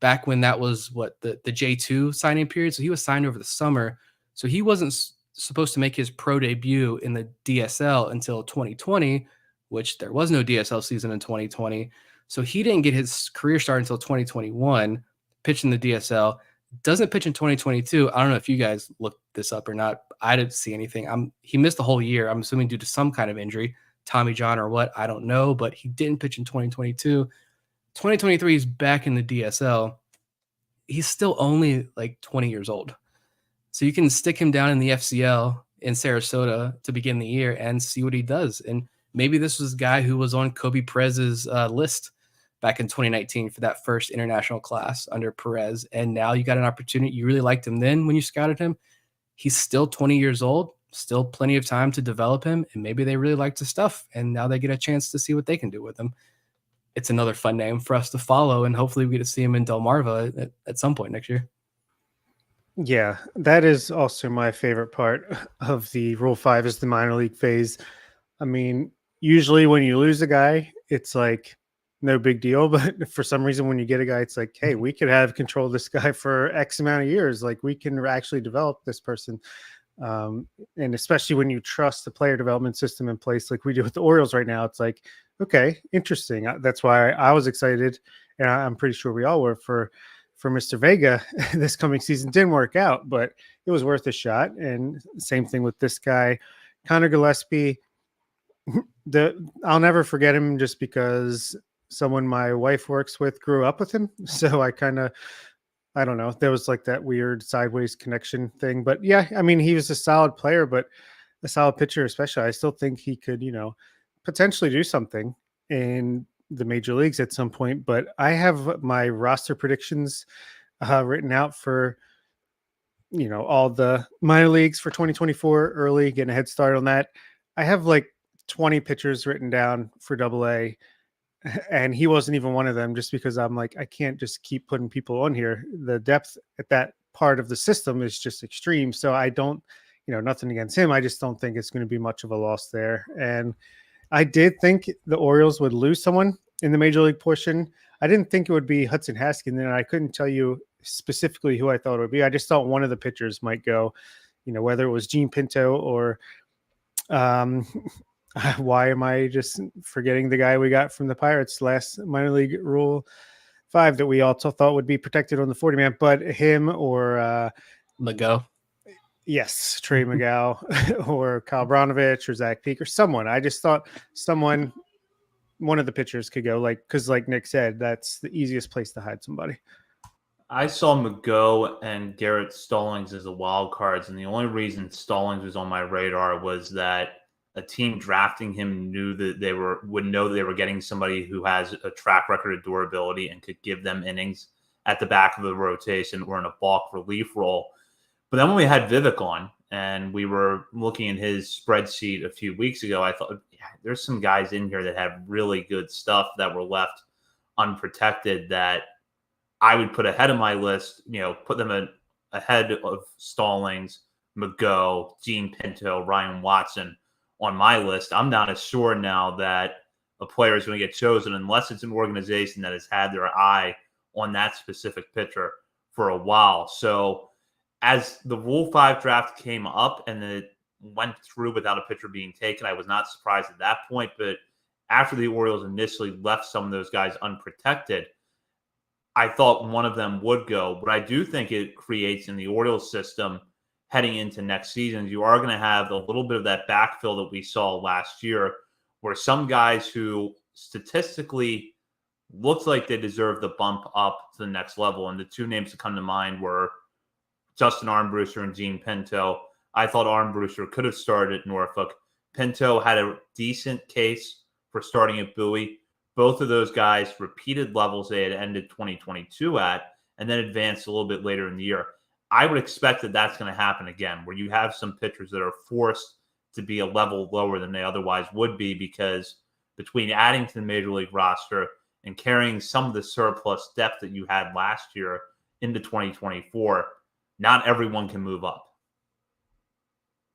back when that was the J2 signing period. So he was signed over the summer. So he wasn't supposed to make his pro debut in the DSL until 2020, which there was no DSL season in 2020. So he didn't get his career start until 2021, pitching the DSL. Doesn't pitch in 2022. I don't know if you guys looked this up or not. I didn't see anything. He missed the whole year. I'm assuming due to some kind of injury, Tommy John or what, I don't know, but he didn't pitch in 2022. 2023, he's back in the DSL. He's still only like 20 years old. So you can stick him down in the FCL in Sarasota to begin the year and see what he does. And maybe this was a guy who was on Kobe Perez's list back in 2019 for that first international class under Perez. And now you got an opportunity. You really liked him then when you scouted him. He's still 20 years old, still plenty of time to develop him. And maybe they really liked his stuff. And now they get a chance to see what they can do with him. It's another fun name for us to follow. And hopefully we get to see him in Delmarva at some point next year. Yeah, that is also my favorite part of the Rule 5 is the minor league phase. I mean, usually when you lose a guy, it's like no big deal. But for some reason, when you get a guy, it's like, hey, we could have control of this guy for X amount of years. Like we can actually develop this person. And especially when you trust the player development system in place, like we do with the Orioles right now, it's like, okay, interesting. That's why I was excited. And I'm pretty sure we all were for Mr. Vega this coming season. Didn't work out, but it was worth a shot. And same thing with this guy, Connor Gillespie. I'll never forget him just because someone my wife works with grew up with him. So I don't know. There was like that weird sideways connection thing. But yeah, I mean, he was a solid player, but a solid pitcher, especially. I still think he could, potentially do something in the major leagues at some point. But I have my roster predictions written out for, all the minor leagues for 2024 early, getting a head start on that. I have like 20 pitchers written down for AA. And he wasn't even one of them, just because I'm like, I can't just keep putting people on here. The depth at that part of the system is just extreme. So I don't, nothing against him. I just don't think it's going to be much of a loss there. And I did think the Orioles would lose someone in the major league portion. I didn't think it would be Hudson Haskin, and I couldn't tell you specifically who I thought it would be. I just thought one of the pitchers might go, whether it was Gene Pinto or why am I just forgetting the guy we got from the Pirates last minor league Rule 5 that we also thought would be protected on the 40-man, but him or McGough. Yes, Trey McGough or Kyle Bronovich or Zach Peak or someone. I just thought one of the pitchers could go, because like Nick said, that's the easiest place to hide somebody. I saw McGough and Garrett Stallings as the wild cards, and the only reason Stallings was on my radar was that a team drafting him knew that would know that they were getting somebody who has a track record of durability and could give them innings at the back of the rotation or in a bulk relief role. But then when we had Vivek on and we were looking at his spreadsheet a few weeks ago, I thought there's some guys in here that have really good stuff that were left unprotected that I would put ahead of my list, put them ahead of Stallings, McGough, Gene Pinto, Ryan Watson on my list. I'm not as sure now that a player is going to get chosen unless it's an organization that has had their eye on that specific pitcher for a while. So as the Rule 5 draft came up and it went through without a pitcher being taken, I was not surprised at that point. But after the Orioles initially left some of those guys unprotected, I thought one of them would go. But I do think it creates in the Orioles system heading into next season, you are going to have a little bit of that backfill that we saw last year, where some guys who statistically looked like they deserve the bump up to the next level. And the two names that come to mind were Justin Armbruster and Gene Pinto. I thought Armbruster could have started at Norfolk. Pinto had a decent case for starting at Bowie. Both of those guys repeated levels they had ended 2022 at, and then advanced a little bit later in the year. I would expect that that's going to happen again, where you have some pitchers that are forced to be a level lower than they otherwise would be, because between adding to the major league roster and carrying some of the surplus depth that you had last year into 2024, not everyone can move up.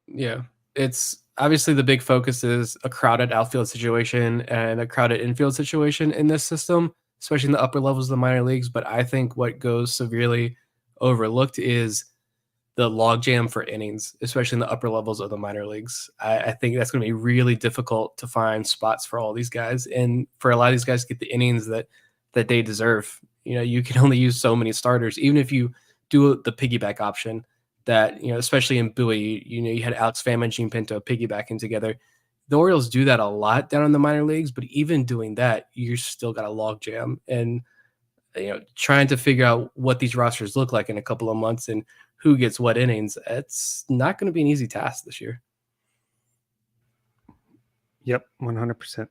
Yeah, it's obviously the big focus is a crowded outfield situation and a crowded infield situation in this system, especially in the upper levels of the minor leagues. But I think what goes severely overlooked is the logjam for innings, especially in the upper levels of the minor leagues. I think that's going to be really difficult to find spots for all these guys, and for a lot of these guys to get the innings that they deserve. You can only use so many starters, even if you do the piggyback option. That especially in Bowie, you had Alex Pham and Gene Pinto piggybacking together. The Orioles do that a lot down in the minor leagues, but even doing that, you still got a logjam, and trying to figure out what these rosters look like in a couple of months and who gets what innings, it's not going to be an easy task this year. Yep, 100%.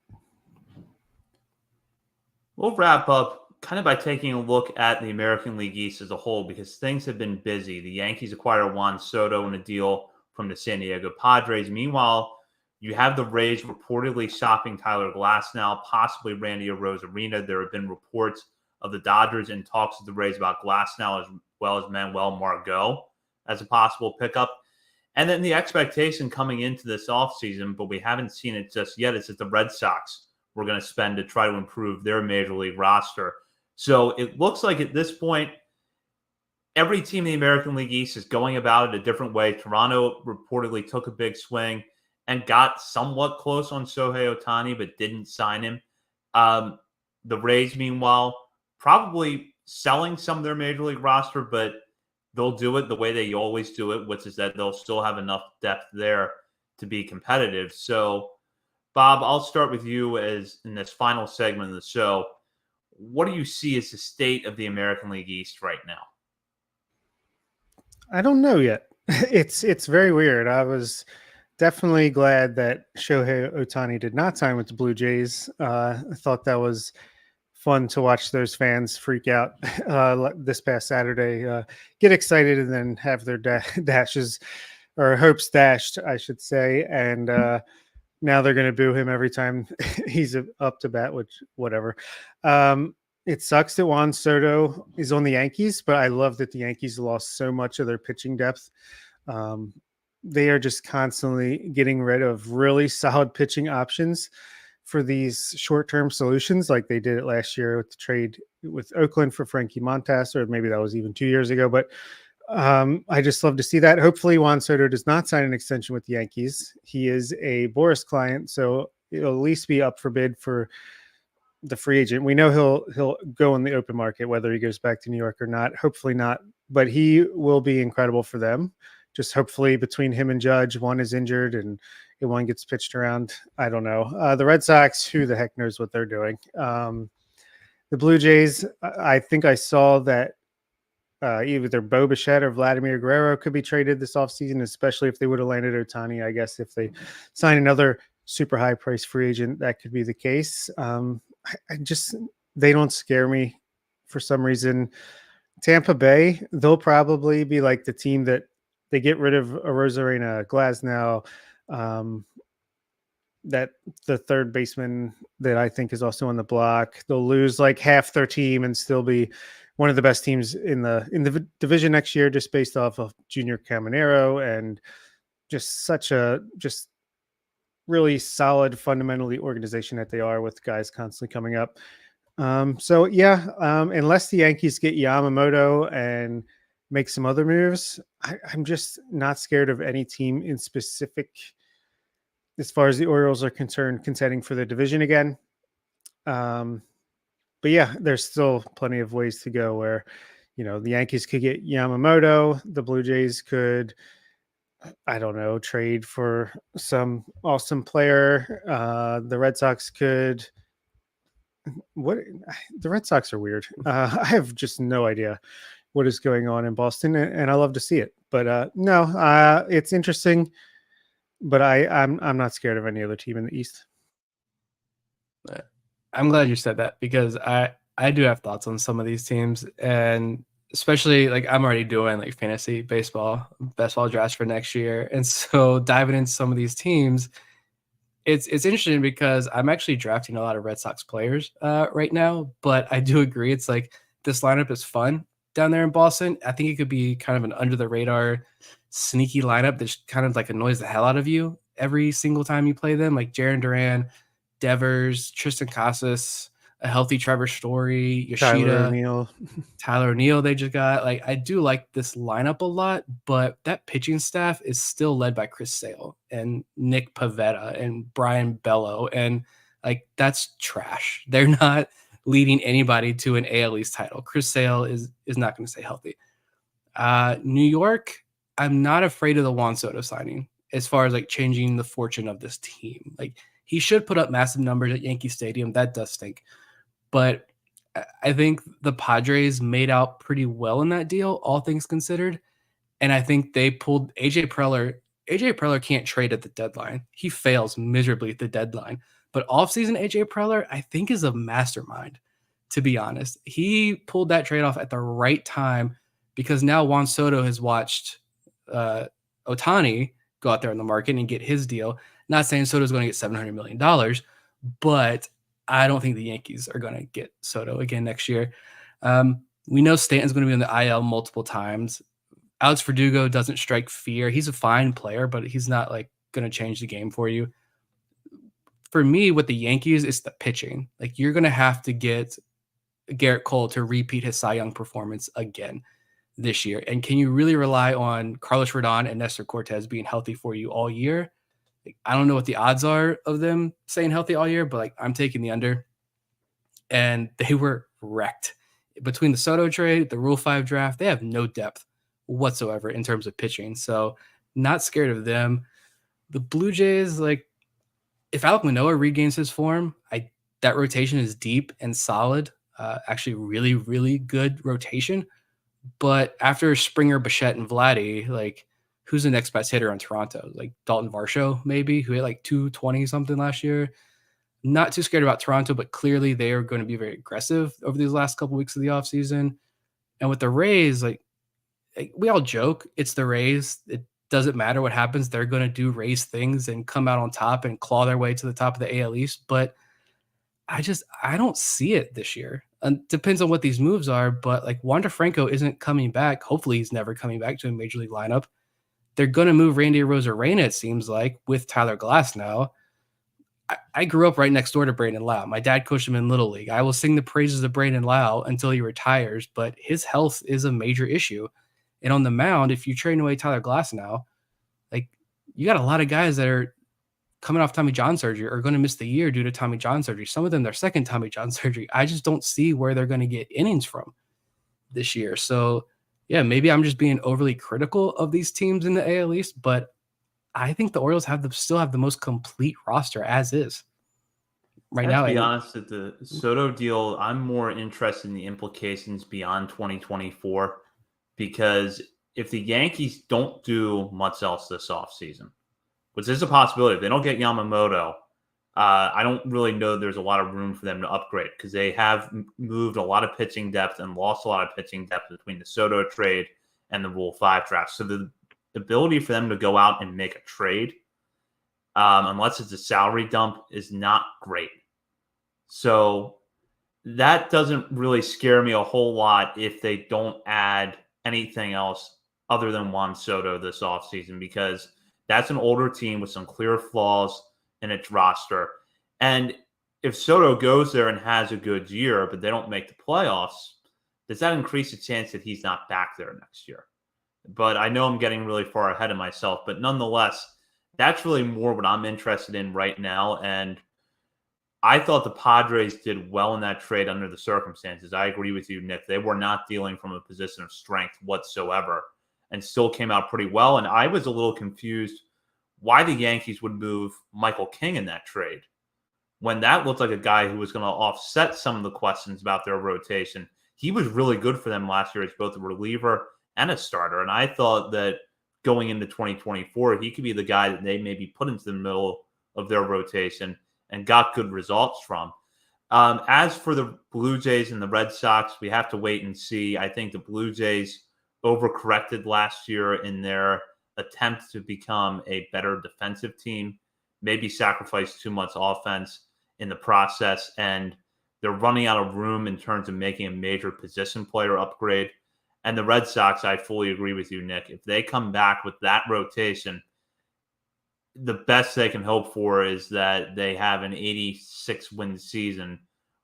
We'll wrap up kind of by taking a look at the American League East as a whole, because things have been busy. The Yankees acquire Juan Soto in a deal from the San Diego Padres. Meanwhile, you have the Rays reportedly shopping Tyler Glasnow, possibly Randy Arozarena. There have been reports of the Dodgers in talks with the Rays about Glasnow, as well as Manuel Margot as a possible pickup. And then the expectation coming into this offseason, but we haven't seen it just yet, is that the Red Sox were going to spend to try to improve their major league roster. So it looks like at this point, every team in the American League East is going about it a different way. Toronto reportedly took a big swing and got somewhat close on Shohei Ohtani, but didn't sign him. The Rays, meanwhile, probably selling some of their major league roster, but they'll do it the way they always do it, which is that they'll still have enough depth there to be competitive. So, Bob, I'll start with you as in this final segment of the show. What do you see as the state of the American League East right now? I don't know yet. It's very weird. I was definitely glad that Shohei Ohtani did not sign with the Blue Jays. I thought that was fun to watch those fans freak out this past Saturday, get excited and then have their dashes or hopes dashed, I should say. And now they're going to boo him every time he's up to bat, which whatever. It sucks that Juan Soto is on the Yankees, but I love that the Yankees lost so much of their pitching depth. They are just constantly getting rid of really solid pitching options for these short-term solutions, like they did it last year with the trade with Oakland for Frankie Montas, or maybe that was even 2 years ago. But I just love to see that. Hopefully Juan Soto does not sign an extension with the Yankees. He is a Boris client, so it'll at least be up for bid for the free agent. We know he'll go in the open market, whether he goes back to New York or not. Hopefully not, but he will be incredible for them. Just hopefully between him and Judge, one is injured and one gets pitched around. I don't know. The Red Sox, who the heck knows what they're doing? The Blue Jays, I think I saw that either Bo Bichette or Vladimir Guerrero could be traded this offseason, especially if they would have landed Ohtani. I guess if they sign another super high price free agent, that could be the case. They don't scare me for some reason. Tampa Bay, they'll probably be like the team that they get rid of Arozarena, Glasnow, that the third baseman that I think is also on the block. They'll lose like half their team and still be one of the best teams in the division next year, just based off of Junior Caminero and just really solid, fundamentally organization that they are with guys constantly coming up. So yeah, unless the Yankees get Yamamoto and make some other moves, I'm just not scared of any team in specific as far as the Orioles are concerned, contending for the division again. But yeah, there's still plenty of ways to go where, the Yankees could get Yamamoto, the Blue Jays could, I don't know, trade for some awesome player. The Red Sox could. What the Red Sox are weird. I have just no idea what is going on in Boston, and I love to see it. But no, it's interesting. But I'm not scared of any other team in the East. I'm glad you said that because I do have thoughts on some of these teams, and especially like I'm already doing like fantasy baseball drafts for next year, and so diving into some of these teams, it's interesting because I'm actually drafting a lot of Red Sox players right now, but I do agree it's like this lineup is fun down there in Boston. I think it could be kind of an under the radar, sneaky lineup that just kind of like annoys the hell out of you every single time you play them, like Jarren Duran, Devers, Tristan Casas, a healthy Trevor Story, Yoshida, Tyler O'Neill they just got. Like, I do like this lineup a lot, but that pitching staff is still led by Chris Sale and Nick Pivetta and Brian Bello. And like, that's trash. They're not leading anybody to an AL East title. Chris Sale is not going to stay healthy. New York, I'm not afraid of the Juan Soto signing as far as like changing the fortune of this team. Like, he should put up massive numbers at Yankee Stadium. That does stink. But I think the Padres made out pretty well in that deal, all things considered. And I think they pulled AJ Preller. AJ Preller can't trade at the deadline. He fails miserably at the deadline. But offseason AJ Preller, I think, is a mastermind, to be honest. He pulled that trade off at the right time because now Juan Soto has watched Ohtani go out there in the market and get his deal. Not saying Soto's going to get $700 million, but I don't think the Yankees are going to get Soto again next year. We know Stanton's going to be on the IL multiple times. Alex Verdugo doesn't strike fear. He's a fine player, but he's not like going to change the game for you. For me, with the Yankees, it's the pitching. Like, you're going to have to get Garrett Cole to repeat his Cy Young performance again this year. And can you really rely on Carlos Rodon and Nestor Cortez being healthy for you all year? Like, I don't know what the odds are of them staying healthy all year, but like, I'm taking the under. And they were wrecked between the Soto trade, the Rule 5 draft. They have no depth whatsoever in terms of pitching. So not scared of them. The Blue Jays, like, if Alek Manoah regains his form, that rotation is deep and solid. Actually, really, really good rotation. But after Springer, Bichette, and Vladdy, like, who's the next best hitter on Toronto? Like Dalton Varsho, maybe, who hit like 220 something last year. Not too scared about Toronto, but clearly they are going to be very aggressive over these last couple of weeks of the offseason. And with the Rays, like we all joke, it's the Rays. It doesn't matter what happens. They're going to do Rays things and come out on top and claw their way to the top of the AL East. But I don't see it this year. And depends on what these moves are. But like, Wander Franco isn't coming back. Hopefully he's never coming back to a major league lineup. They're going to move Randy Arozarena, it seems like, with Tyler Glass now. I grew up right next door to Brandon Lau. My dad coached him in Little League. I will sing the praises of Brandon Lau until he retires, but his health is a major issue. And on the mound, if you trade away Tyler Glass now, like, you got a lot of guys that are coming off Tommy John surgery or going to miss the year due to Tommy John surgery. Some of them, their second Tommy John surgery. I just don't see where they're going to get innings from this year. So, yeah, maybe I'm just being overly critical of these teams in the AL East, but I think the Orioles still have the most complete roster as is right now. To be honest, at the Soto deal, I'm more interested in the implications beyond 2024 because if the Yankees don't do much else this offseason, which is a possibility, if they don't get Yamamoto, I don't really know there's a lot of room for them to upgrade because they have moved a lot of pitching depth and lost a lot of pitching depth between the Soto trade and the Rule 5 draft. So the ability for them to go out and make a trade unless it's a salary dump, is not great. So that doesn't really scare me a whole lot if they don't add anything else other than Juan Soto this offseason, because that's an older team with some clear flaws in its roster. And if Soto goes there and has a good year, but they don't make the playoffs, does that increase the chance that he's not back there next year? But I know I'm getting really far ahead of myself. But nonetheless, that's really more what I'm interested in right now. And I thought the Padres did well in that trade under the circumstances. I agree with you, Nick. They were not dealing from a position of strength whatsoever and still came out pretty well. And I was a little confused why the Yankees would move Michael King in that trade when that looked like a guy who was going to offset some of the questions about their rotation. He was really good for them last year as both a reliever and a starter. And I thought that going into 2024, he could be the guy that they maybe put into the middle of their rotation and got good results from. As for the Blue Jays and the Red Sox, we have to wait and see. I think the Blue Jays overcorrected last year in their attempt to become a better defensive team, maybe sacrificed too much offense in the process, and they're running out of room in terms of making a major position player upgrade. And the Red Sox, I fully agree with you, Nick. If they come back with that rotation, the best they can hope for is that they have an 86-win season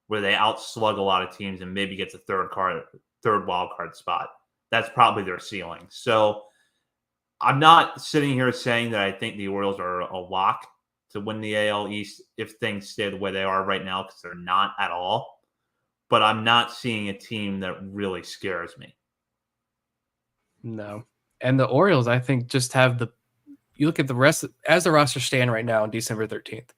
where they outslug a lot of teams and maybe gets a third wild card spot. That's probably their ceiling. So I'm not sitting here saying that I think the Orioles are a lock to win the AL East if things stay the way they are right now, because they're not at all. But I'm not seeing a team that really scares me. No. And the Orioles, I think, just have you look at the rest as the roster stand right now on December 13th.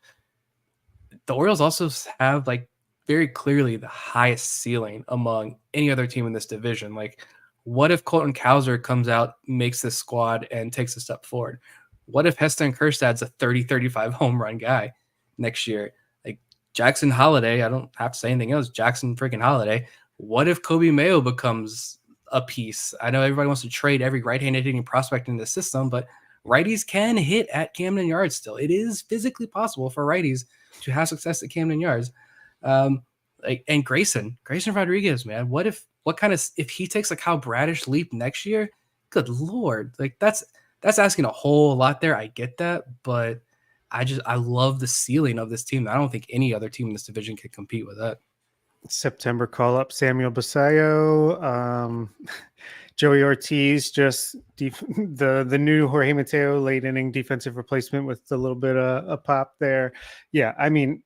The Orioles also have like very clearly the highest ceiling among any other team in this division. Like, what if Colton Cowser comes out, makes this squad, and takes a step forward? What if Heston Kjerstad's a 30-35 home run guy next year? Like Jackson Holiday, I don't have to say anything else. Jackson freaking Holiday. What if Kobe Mayo becomes a piece? I know everybody wants to trade every right-handed hitting prospect in the system, but righties can hit at Camden Yards still. It is physically possible for righties to have success at Camden Yards. And Grayson Rodriguez, man, if he takes a Kyle Bradish leap next year? Good Lord. Like that's asking a whole lot there. I get that, but I love the ceiling of this team. I don't think any other team in this division can compete with that. September call up Samuel Basayo, Joey Ortiz, just the new Jorge Mateo late inning defensive replacement with a little bit of a pop there. Yeah, I mean,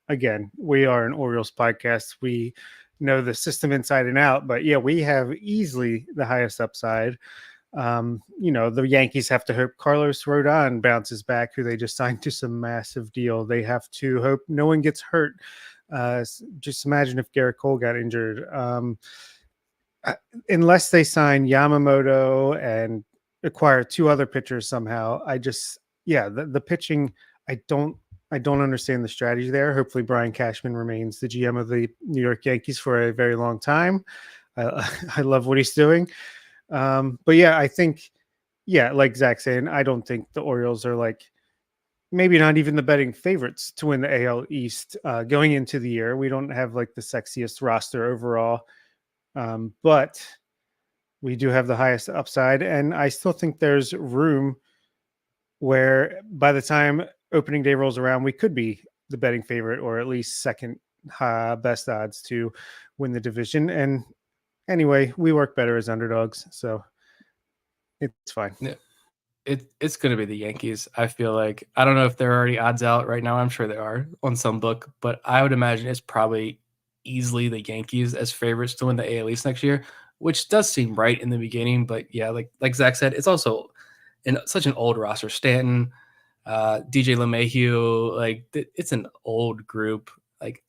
again, we are an Orioles podcast. We know the system inside and out, but yeah, we have easily the highest upside. The Yankees have to hope Carlos Rodon bounces back, who they just signed to some massive deal. They have to hope no one gets hurt. Just imagine if Garrett Cole got injured. Unless they sign Yamamoto and acquire two other pitchers somehow, the pitching, I don't understand the strategy there. Hopefully Brian Cashman remains the GM of the New York Yankees for a very long time. I love what he's doing. But yeah, I think, like Zach saying, I don't think the Orioles are like, maybe not even the betting favorites to win the AL East going into the year. We don't have like the sexiest roster overall, but we do have the highest upside. And I still think there's room where by the time opening day rolls around, we could be the betting favorite or at least second best odds to win the division. And anyway, we work better as underdogs, so it's fine. Yeah. It's going to be the Yankees. I feel like, I don't know if they're already odds out right now. I'm sure they are on some book, but I would imagine it's probably easily the Yankees as favorites to win the AL East next year, which does seem right in the beginning. But yeah, like Zach said, it's also such an old roster. Stanton, DJ LeMahieu, like it's an old group. Like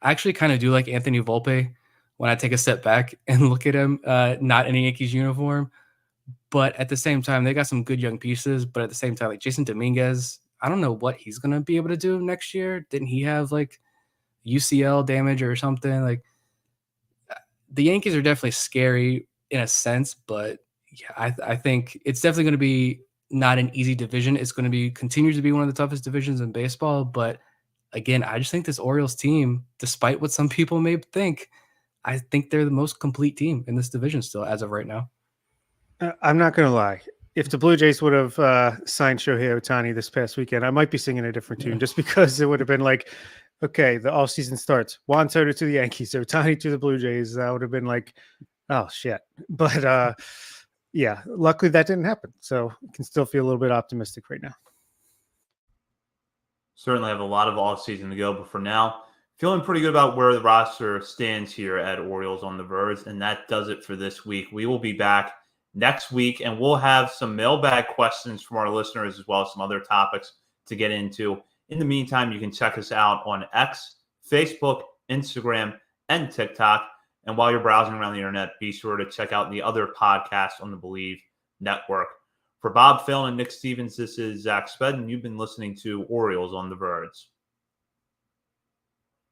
I actually kind of do like Anthony Volpe when I take a step back and look at him, not in a Yankees uniform. But at the same time, they got some good young pieces. But at the same time, like Jason Dominguez, I don't know what he's going to be able to do next year. Didn't he have like UCL damage or something? Like the Yankees are definitely scary in a sense. But yeah, I think it's definitely going to be not an easy division. It's going to continue to be one of the toughest divisions in baseball. But again, I just think this Orioles team, despite what some people may think, I think they're the most complete team in this division still as of right now. I'm not going to lie. If the Blue Jays would have signed Shohei Ohtani this past weekend, I might be singing a different tune just because it would have been like, okay, the offseason starts. Juan Soto to the Yankees, Ohtani to the Blue Jays. That would have been like, oh, shit. But yeah, luckily that didn't happen. So I can still feel a little bit optimistic right now. Certainly have a lot of offseason to go, but for now, feeling pretty good about where the roster stands here at Orioles on the Verge, and that does it for this week. We will be back next week, and we'll have some mailbag questions from our listeners as well as some other topics to get into. In the meantime, you can check us out on X, Facebook, Instagram, and TikTok. And while you're browsing around the internet, be sure to check out the other podcasts on the Believe Network. For Bob Phil and Nick Stevens, this is Zach Sped, and you've been listening to Orioles on the Verge.